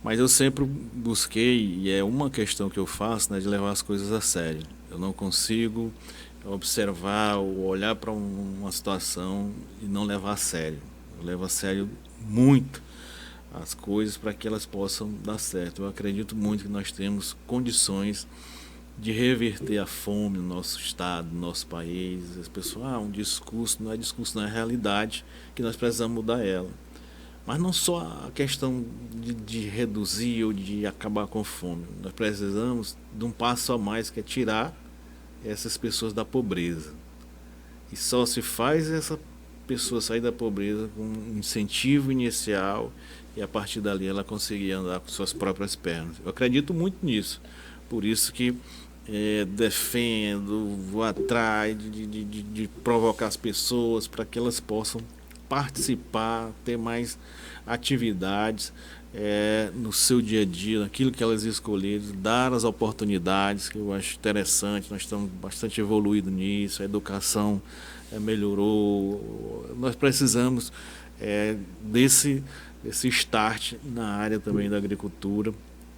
Mas eu sempre busquei, e é uma questão que eu faço, né, de levar as coisas a sério. Eu não consigo observar ou olhar para uma situação e não levar a sério. Eu levo a sério muito as coisas para que elas possam dar certo. Eu acredito muito que nós temos condições de reverter a fome no nosso estado, no nosso país. As pessoas, um discurso, não é realidade que nós precisamos mudar ela. Mas não só a questão de reduzir ou de acabar com a fome. Nós precisamos de um passo a mais, que é tirar essas pessoas da pobreza. E só se faz essa pessoa sair da pobreza com um incentivo inicial e a partir dali ela conseguir andar com suas próprias pernas. Eu acredito muito nisso. Por isso que defendo, vou atrás de provocar as pessoas para que elas possam participar, ter mais atividades no seu dia a dia, naquilo que elas escolherem, dar as oportunidades, que eu acho interessante. Nós estamos bastante evoluídos nisso, a educação melhorou, nós precisamos desse start na área também da agricultura,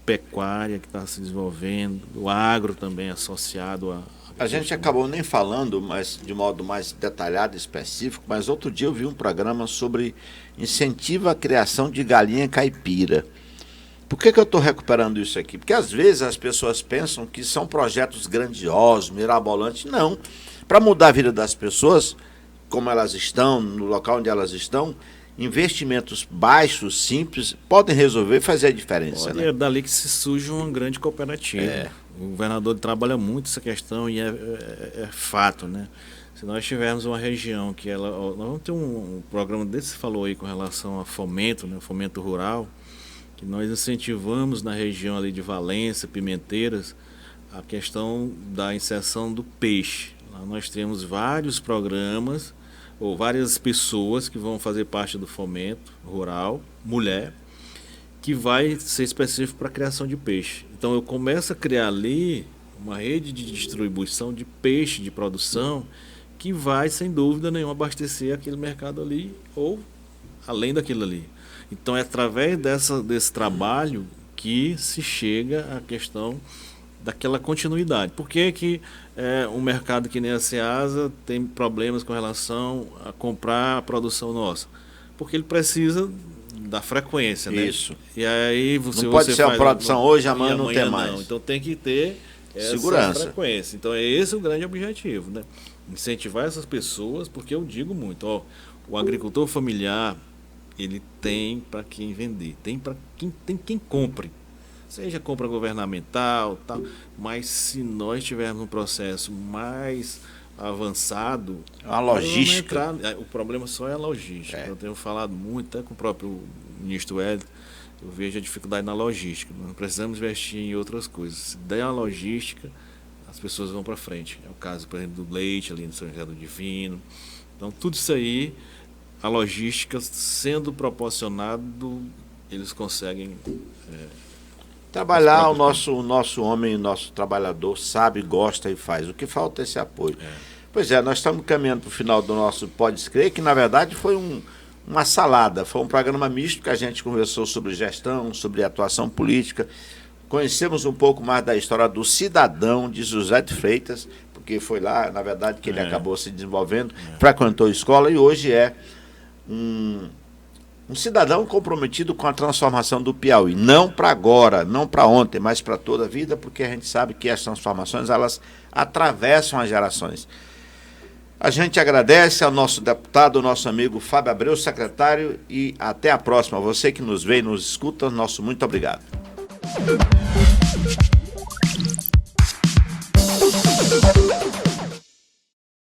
pecuária que está se desenvolvendo, o agro também associado a gente acabou nem falando, mas de modo mais detalhado e específico, mas outro dia eu vi um programa sobre incentivo à criação de galinha caipira. Por que eu estou recuperando isso aqui? Porque às vezes as pessoas pensam que são projetos grandiosos, mirabolantes. Não. Para mudar a vida das pessoas, como elas estão, no local onde elas estão, investimentos baixos, simples, podem resolver e fazer a diferença. É dali que se surge uma grande cooperativa. O governador trabalha muito essa questão e é fato, né? Se nós tivermos uma região que nós vamos ter um programa desse que falou aí com relação a fomento, né? Fomento rural, que nós incentivamos na região ali de Valência, Pimenteiras, a questão da inserção do peixe. Lá nós temos vários programas, ou várias pessoas que vão fazer parte do fomento rural, mulher, que vai ser específico para a criação de peixe. Então eu começo a criar ali uma rede de distribuição de peixe, de produção, que vai, sem dúvida nenhuma, abastecer aquele mercado ali, ou além daquilo ali. Então é através desse trabalho que se chega à questão daquela continuidade. Por que um mercado que nem a Ceasa tem problemas com relação a comprar a produção nossa? Porque ele precisa da frequência, né? Isso. E aí você não pode ser faz a produção hoje, amanhã não tem mais. Não. Então tem que ter essa segurança, frequência. Então é esse o grande objetivo, né? Incentivar essas pessoas, porque eu digo muito, o agricultor familiar, ele tem para quem vender, tem para quem compre. Seja compra governamental, tal, mas se nós tivermos um processo mais avançado, a logística. O problema só é a logística. Eu tenho falado muito, até com o próprio ministro Hélio, eu vejo a dificuldade na logística. Nós precisamos investir em outras coisas. Se der a logística, as pessoas vão para frente. É o caso, por exemplo, do leite ali no São José do Divino. Então, tudo isso aí, a logística sendo proporcionado, eles conseguem Trabalhar, o nosso homem, o nosso trabalhador sabe, gosta e faz. O que falta é esse apoio. Pois é, nós estamos caminhando para o final do nosso Pode Crer, que na verdade foi uma salada, foi um programa misto que a gente conversou sobre gestão, sobre atuação política, conhecemos um pouco mais da história do cidadão de José de Freitas, porque foi lá, na verdade, que ele acabou se desenvolvendo, frequentou a escola e hoje é um cidadão comprometido com a transformação do Piauí, não para agora, não para ontem, mas para toda a vida, porque a gente sabe que as transformações, elas atravessam as gerações. A gente agradece ao nosso deputado, ao nosso amigo Fábio Abreu, secretário, e até a próxima. Você que nos vê e nos escuta, nosso muito obrigado.